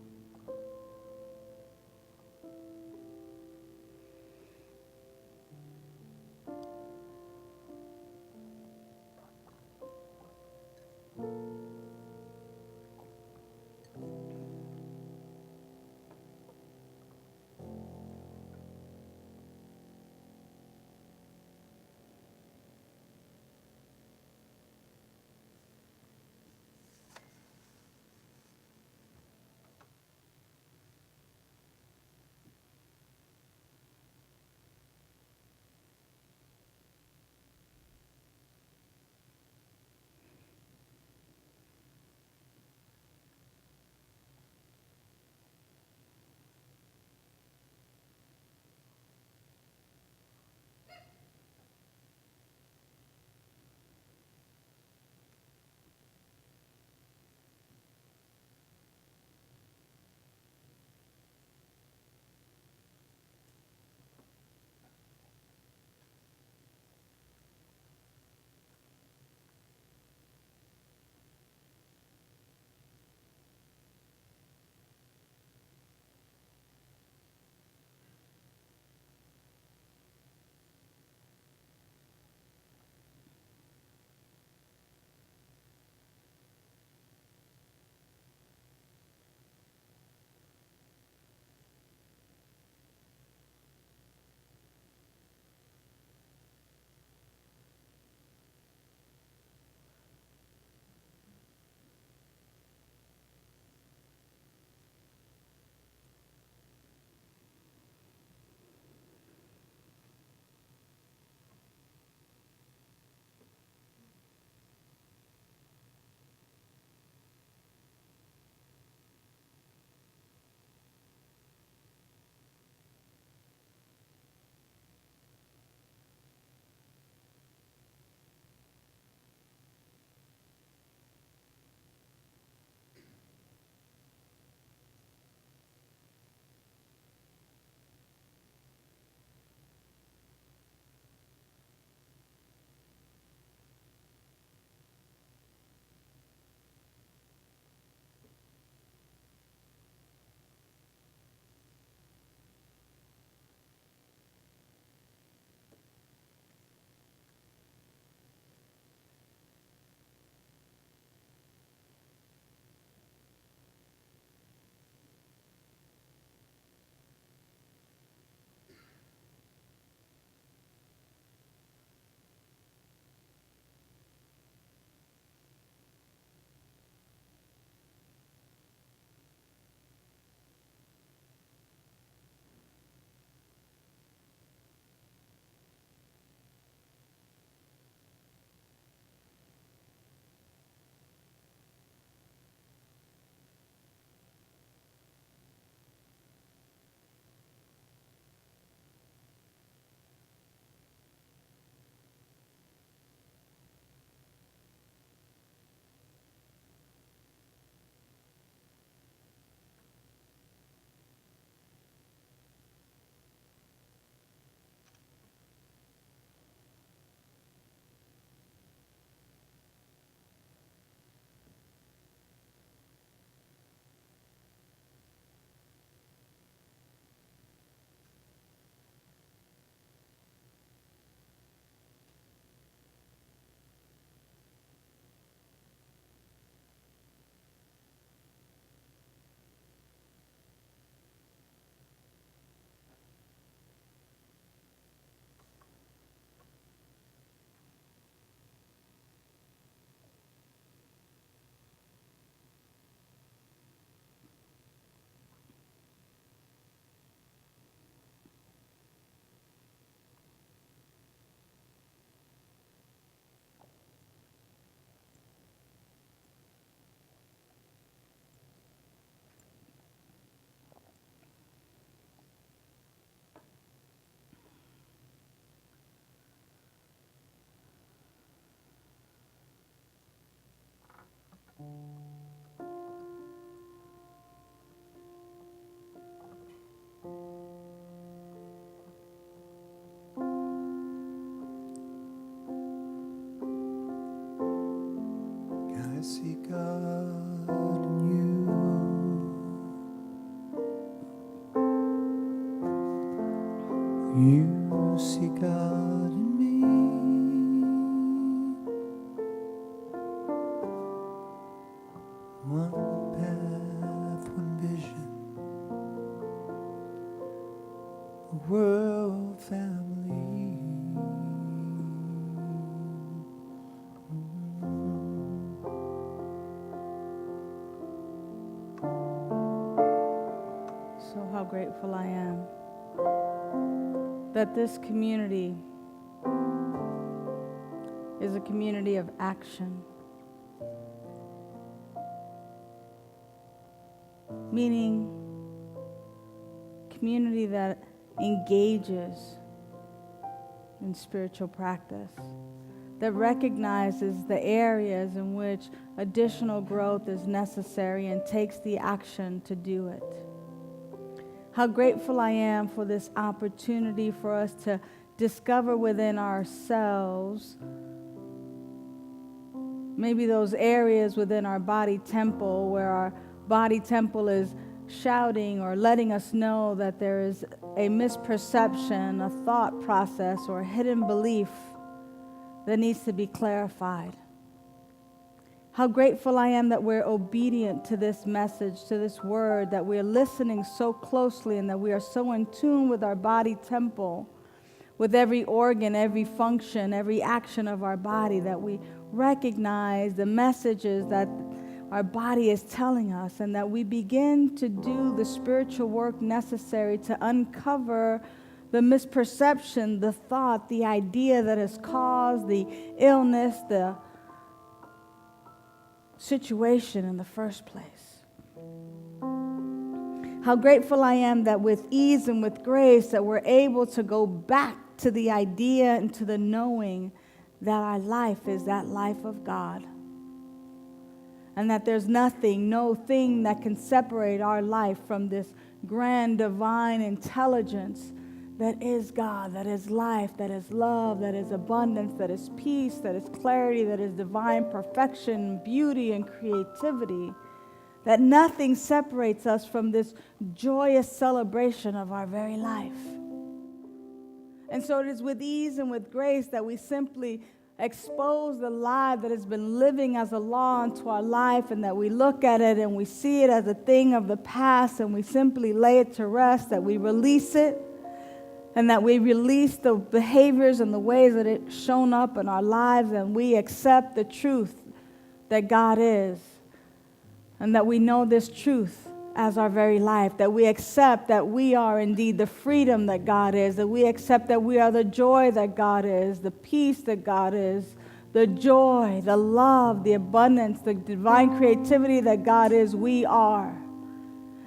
C: Oh, how grateful I am that this community is a community of action. Meaning, community that engages in spiritual practice, that recognizes the areas in which additional growth is necessary and takes the action to do it. How grateful I am for this opportunity for us to discover within ourselves maybe those areas within our body temple where our body temple is shouting or letting us know that there is a misperception, a thought process, or a hidden belief that needs to be clarified. How grateful I am that we're obedient to this message, to this word, that we're listening so closely and that we are so in tune with our body temple, with every organ, every function, every action of our body, that we recognize the messages that our body is telling us, and that we begin to do the spiritual work necessary to uncover the misperception, the thought, the idea that has caused the illness, the situation in the first place. How grateful I am that with ease and with grace that we're able to go back to the idea and to the knowing that our life is that life of God. And that there's nothing, no thing that can separate our life from this grand divine intelligence that is God, that is life, that is love, that is abundance, that is peace, that is clarity, that is divine perfection, beauty, and creativity. That nothing separates us from this joyous celebration of our very life. And so it is with ease and with grace that we simply expose the lie that has been living as a law into our life, and that we look at it and we see it as a thing of the past, and we simply lay it to rest, that we release it, and that we release the behaviors and the ways that it's shown up in our lives, and we accept the truth that God is, and that we know this truth as our very life, that we accept that we are indeed the freedom that God is, that we accept that we are the joy that God is, the peace that God is, the joy, the love, the abundance, the divine creativity that God is, we are.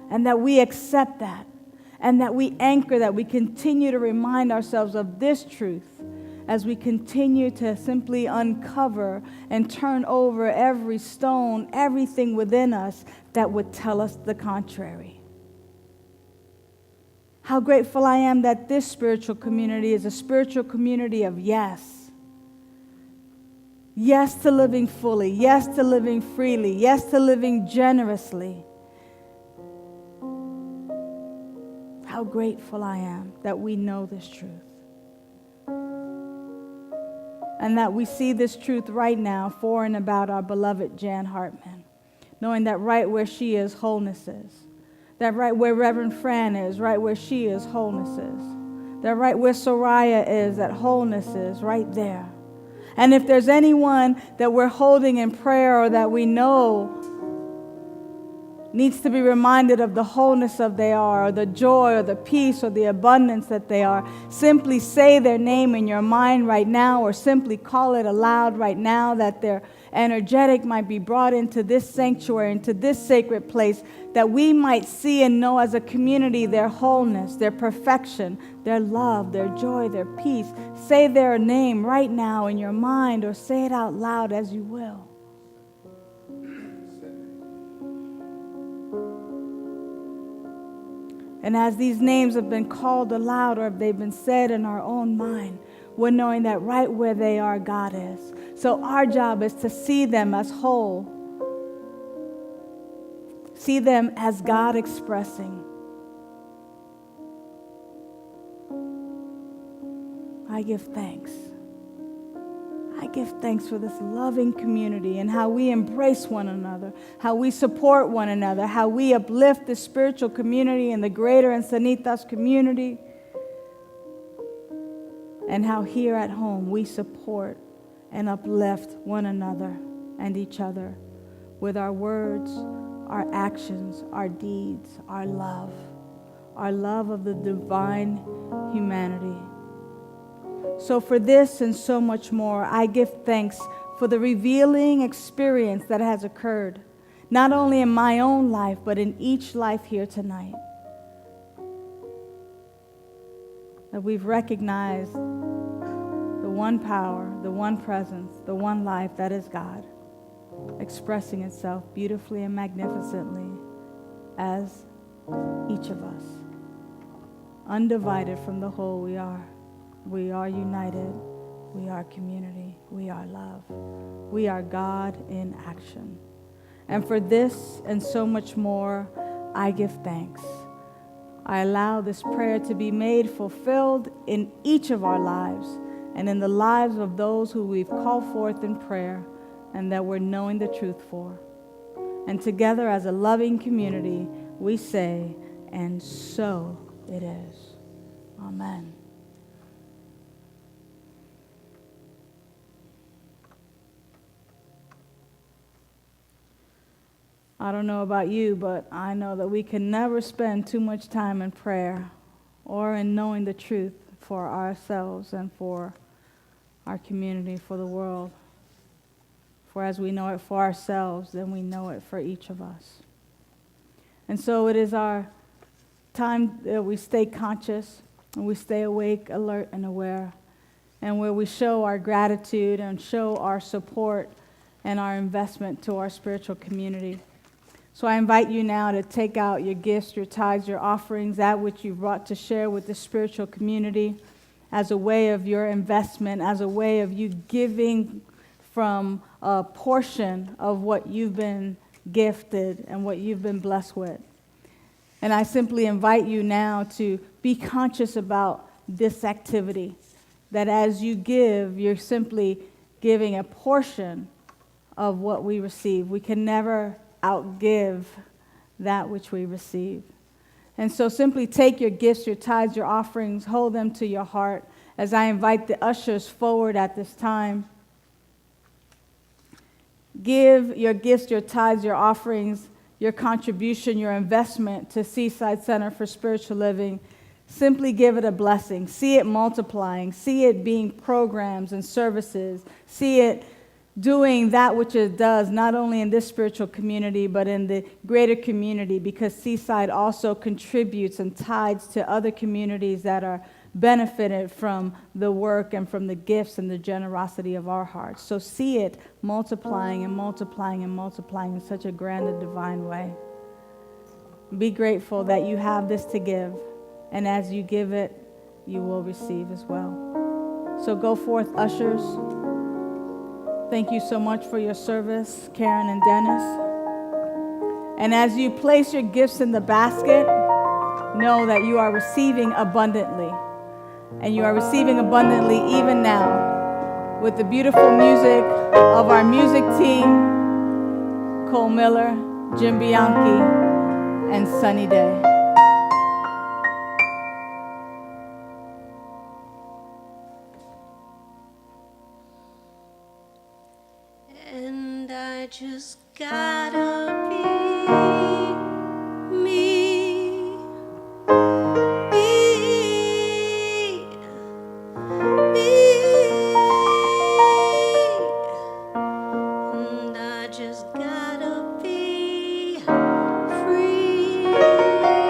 C: And that we accept that, and that we anchor, that we continue to remind ourselves of this truth as we continue to simply uncover and turn over every stone, everything within us that would tell us the contrary. How grateful I am that this spiritual community is a spiritual community of yes. Yes to living fully. Yes to living freely. Yes to living generously. How grateful I am that we know this truth. And that we see this truth right now for and about our beloved Jan Hartman. Knowing that right where she is, wholeness is. That right where Reverend Fran is, right where she is, wholeness is. That right where Soraya is, that wholeness is right there. And if there's anyone that we're holding in prayer or that we know needs to be reminded of the wholeness of they are, or the joy, or the peace, or the abundance that they are, simply say their name in your mind right now, or simply call it aloud right now, that their energetic might be brought into this sanctuary, into this sacred place, that we might see and know as a community their wholeness, their perfection, their love, their joy, their peace. Say their name right now in your mind, or say it out loud as you will. And as these names have been called aloud, or if they've been said in our own mind, we're knowing that right where they are, God is. So our job is to see them as whole. See them as God expressing. I give thanks. I give thanks for this loving community and how we embrace one another, how we support one another, how we uplift the spiritual community and the greater Encinitas community, and how here at home we support and uplift one another and each other with our words, our actions, our deeds, our love, our love of the divine humanity. So for this and so much more, I give thanks for the revealing experience that has occurred, not only in my own life, but in each life here tonight. That we've recognized the one power, the one presence, the one life that is God, expressing itself beautifully and magnificently as each of us. Undivided from the whole we are. We are united. We are community. We are love. We are God in action. And for this and so much more, I give thanks. I allow this prayer to be made fulfilled in each of our lives and in the lives of those who we've called forth in prayer and that we're knowing the truth for. And together as a loving community, we say, and so it is. Amen. I don't know about you, but I know that we can never spend too much time in prayer or in knowing the truth for ourselves and for our community, for the world. For as we know it for ourselves, then we know it for each of us. And so it is our time that we stay conscious and we stay awake, alert, and aware, and where we show our gratitude and show our support and our investment to our spiritual community. So I invite you now to take out your gifts, your tithes, your offerings, that which you've brought to share with the spiritual community as a way of your investment, as a way of you giving from a portion of what you've been gifted and what you've been blessed with. And I simply invite you now to be conscious about this activity, that as you give, you're simply giving a portion of what we receive. We can never outgive that which we receive. And so simply take your gifts, your tithes, your offerings, hold them to your heart as I invite the ushers forward at this time. Give your gifts, your tithes, your offerings, your contribution, your investment to Seaside Center for Spiritual Living. Simply give it a blessing. See it multiplying. See it being programs and services. See it doing that which it does, not only in this spiritual community, but in the greater community, because Seaside also contributes and tithes to other communities that are benefited from the work and from the gifts and the generosity of our hearts. So see it multiplying and multiplying and multiplying in such a grand and divine way. Be grateful that you have this to give, and as you give it, you will receive as well. So go forth, ushers. Thank you so much for your service, Karen and Dennis. And as you place your gifts in the basket, know that you are receiving abundantly. And you are receiving abundantly even now with the beautiful music of our music team, Cole Miller, Jim Bianchi, and Sunny Daye.
B: And I just gotta be me, me, me. And I just gotta be free.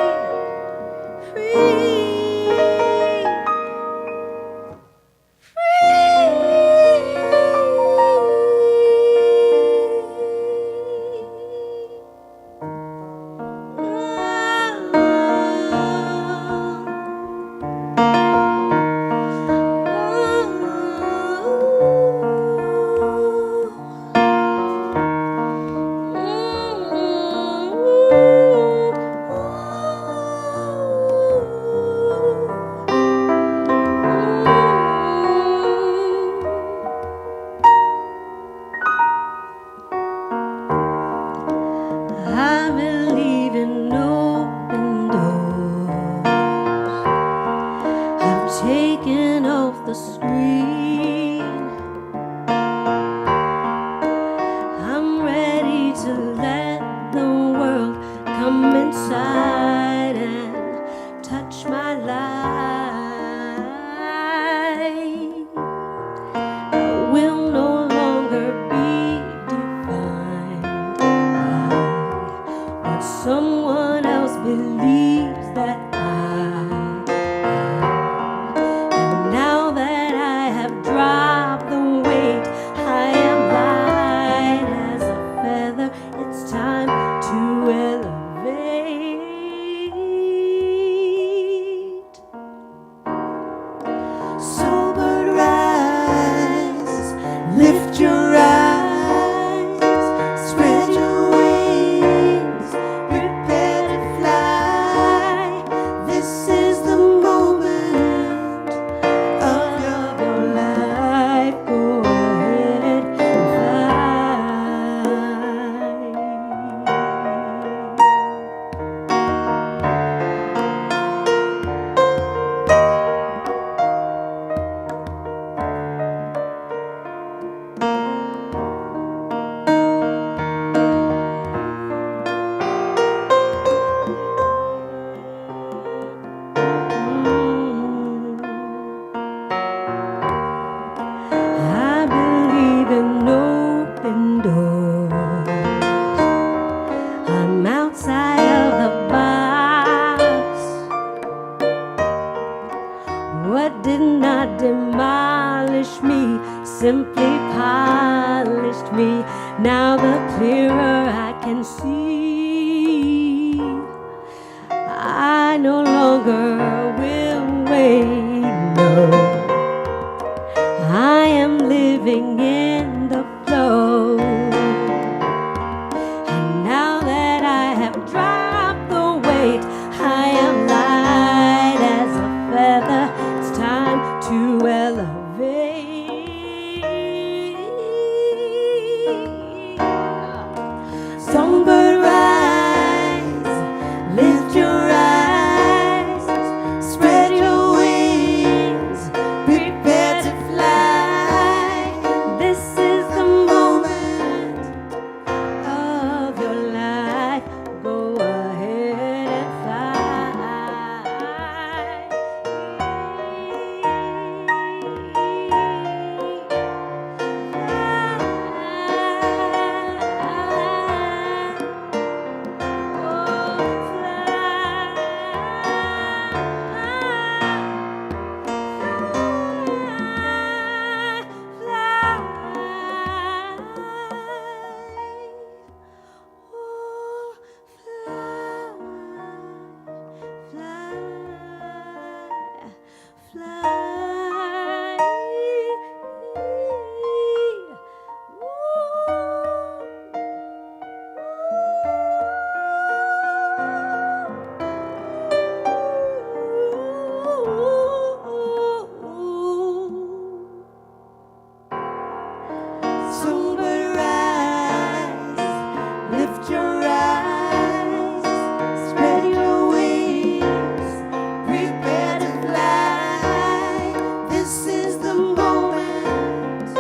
D: Someone else believes that I am. And now that I have dropped the weight, I am light as a feather. It's time to elevate. Sober rise, lift your eyes, spread your wings, prepare to fly. This is the moment of your life. Go ahead and I believe in open doors. I'm outside of the box. What did not demolish me simply polished me. Now the clearer I can see, I no longer will wait. No, I am living in the flow. And now that I have dropped the weight, I am light as a feather. It's time to elevate. Songbird rise, lift your eyes, spread your wings, prepare to fly. This is the moment of your life. Go ahead and Songbird rise, lift your eyes, spread your wings, prepare to fly. This is the moment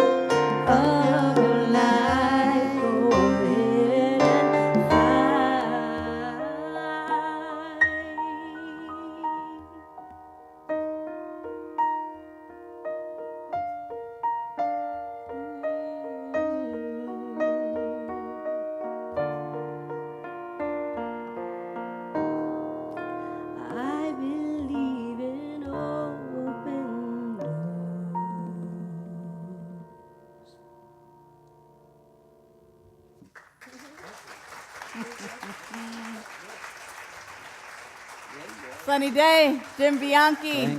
D: of your life. Go ahead and I believe in open doors.
C: Sunny Day, Jim Bianchi,
A: Thank you.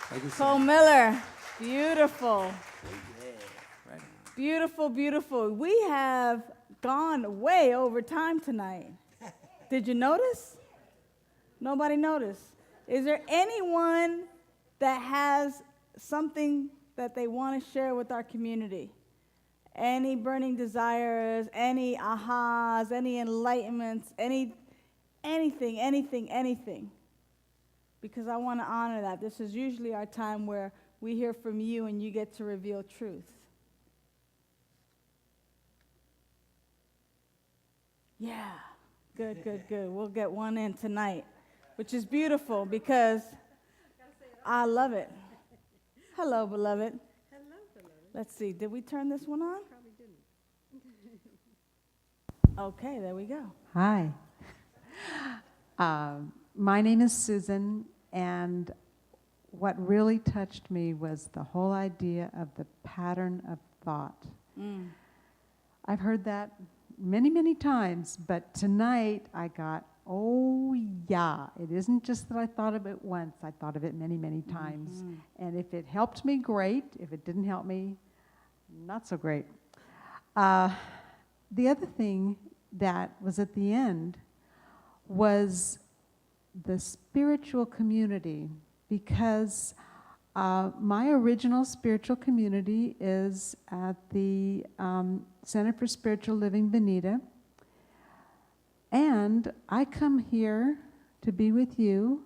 A: Thank you,
C: Cole
A: sir.
C: Miller. Beautiful.
A: Right.
C: Beautiful, beautiful. We have gone way over time tonight. Did you notice? Nobody noticed. Is there anyone that has something that they want to share with our community? Any burning desires, any ahas, any enlightenments, anything. Because I want to honor that. This is usually our time where we hear from you and you get to reveal truth. Yeah, good. We'll get one in tonight, which is beautiful because I love it. Hello, beloved.
E: Hello, beloved.
C: Let's see, did we turn this one on?
E: Probably didn't.
C: Okay, there we go.
E: Hi. My name is Susan, and what really touched me was the whole idea of the pattern of thought. I've heard that many, many times, but tonight I got, oh yeah, it isn't just that I thought of it once, I thought of it many, many times. And if it helped me, great. If it didn't help me, not so great. The other thing that was at the end was the spiritual community, because my original spiritual community is at the Center for Spiritual Living, Bonita. And I come here to be with you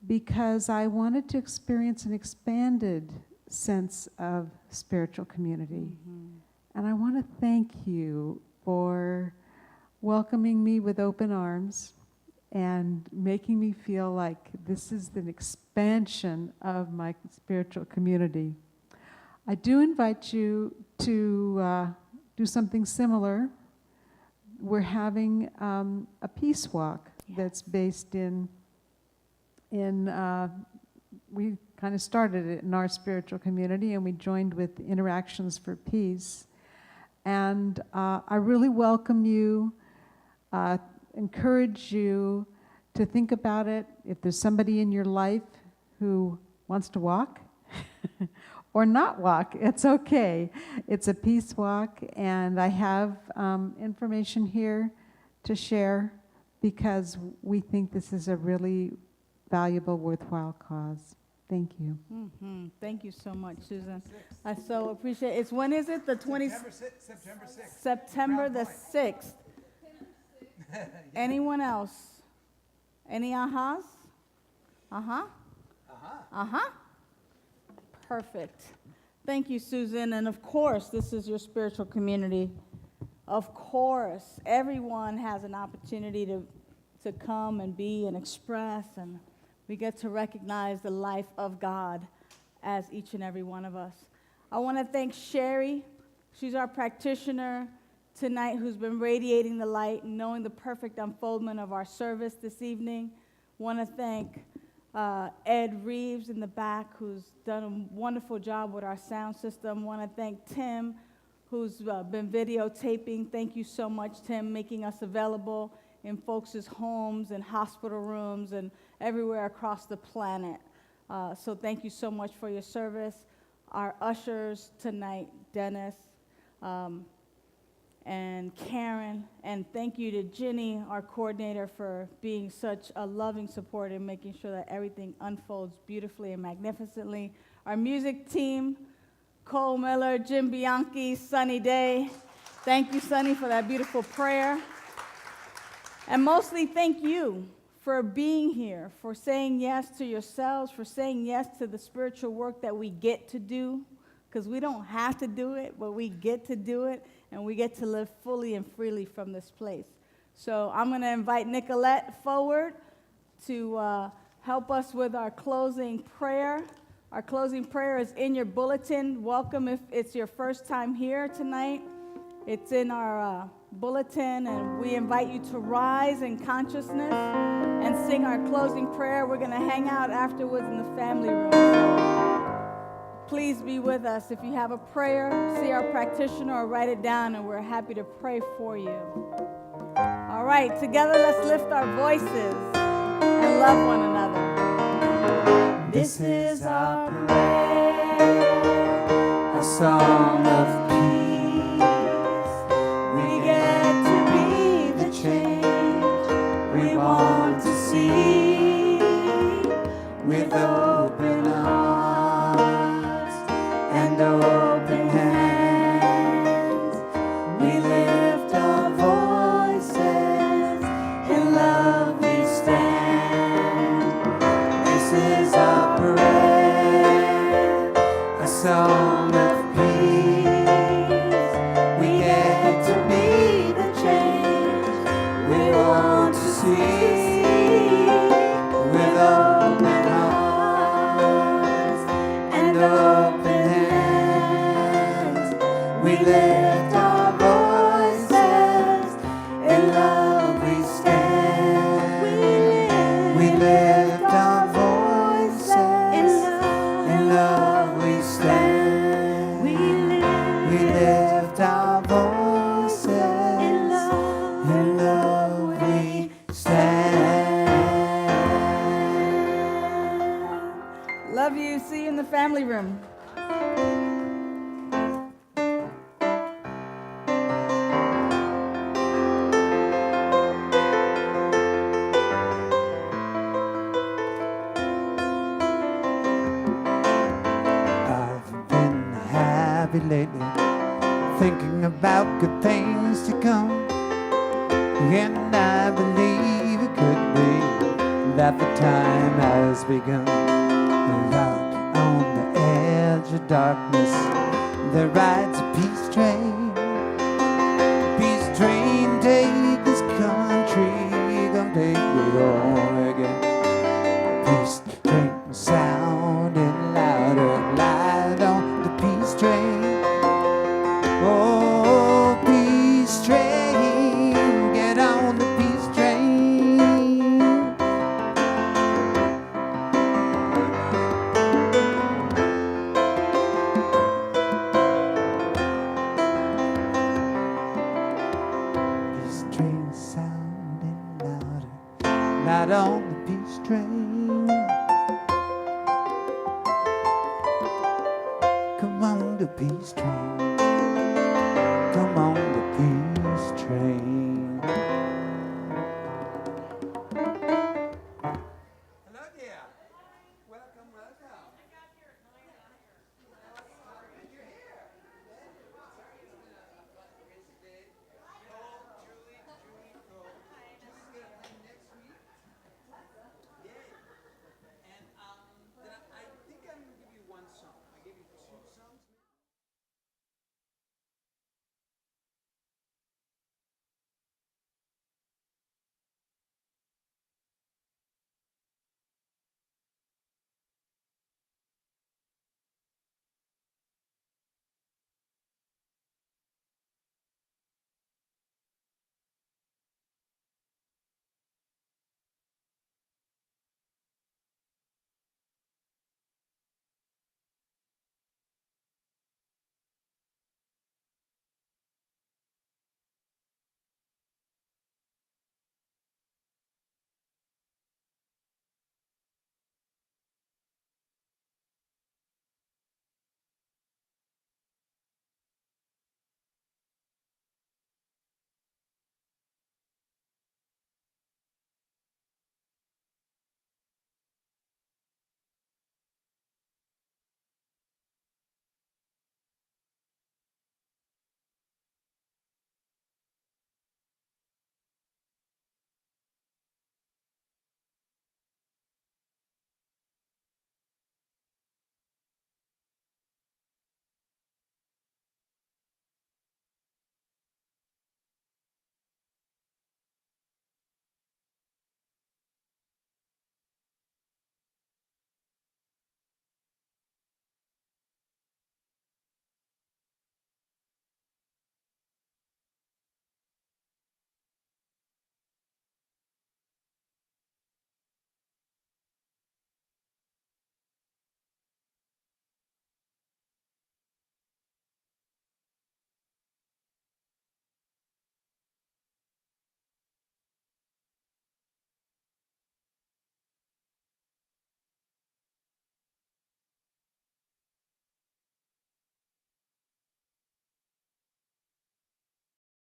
E: because I wanted to experience an expanded sense of spiritual community. And I want to thank you for welcoming me with open arms and making me feel like this is an expansion of my spiritual community. I do invite you to do something similar. We're having a peace walk that's based in we kind of started it in our spiritual community, and we joined with Interactions for Peace. And I really welcome you, encourage you to think about it. If there's somebody in your life who wants to walk or not walk, it's okay. It's a peace walk, and I have information here to share because we think this is a really valuable, worthwhile cause. Thank you.
C: Thank you so much, Susan. I so appreciate it. When is it? The 20th?
A: September 6th.
C: September the 6th. Anyone else? Any ahas? Perfect. Thank you, Susan. And of course, this is your spiritual community. Of course, everyone has an opportunity to come and be and express, and we get to recognize the life of God as each and every one of us. I want to thank Sherry. She's our practitioner tonight who's been radiating the light and knowing the perfect unfoldment of our service this evening. Want to thank Ed Reeves in the back, who's done a wonderful job with our sound system. Want to thank Tim, who's been videotaping. Thank you so much, Tim, making us available in folks' homes and hospital rooms and everywhere across the planet. So thank you so much for your service. Our ushers tonight, Dennis and Karen, and thank you to Ginny, our coordinator, for being such a loving support and making sure that everything unfolds beautifully and magnificently. Our music team, Cole Miller, Jim Bianchi, Sunny Daye. Thank you, Sunny, for that beautiful prayer. And mostly thank you for being here, for saying yes to yourselves, for saying yes to the spiritual work that we get to do, because we don't have to do it, but we get to do it, and we get to live fully and freely from this place. So I'm going to invite Nicolette forward to help us with our closing prayer. Our closing prayer is in your bulletin. Welcome if it's your first time here tonight. It's in our bulletin, and we invite you to rise in consciousness and sing our closing prayer. We're going to hang out afterwards in the family room. So please be with us. If you have a prayer, see our practitioner or write it down, and we're happy to pray for you. All right, together let's lift our voices and love one another.
A: This is our prayer, a song of peace. We get to be the change we want to see. With open hearts and open hands, we lift our voices, in love we stand. This is our prayer, a song of peace. We get to be the change we want to see. With open hearts stand.
C: Love you. See you in the family room.
A: I've been happy lately, thinking about good things to come. And I believe it could be that the time has begun. Out on the edge of darkness, there rides a peace train. Peace train, take this country, come take it all again. Peace train sounding louder, light on the peace train. Oh, peace train, get on the peace train. Peace train sounding louder, light on the peace train. Come on the peace train.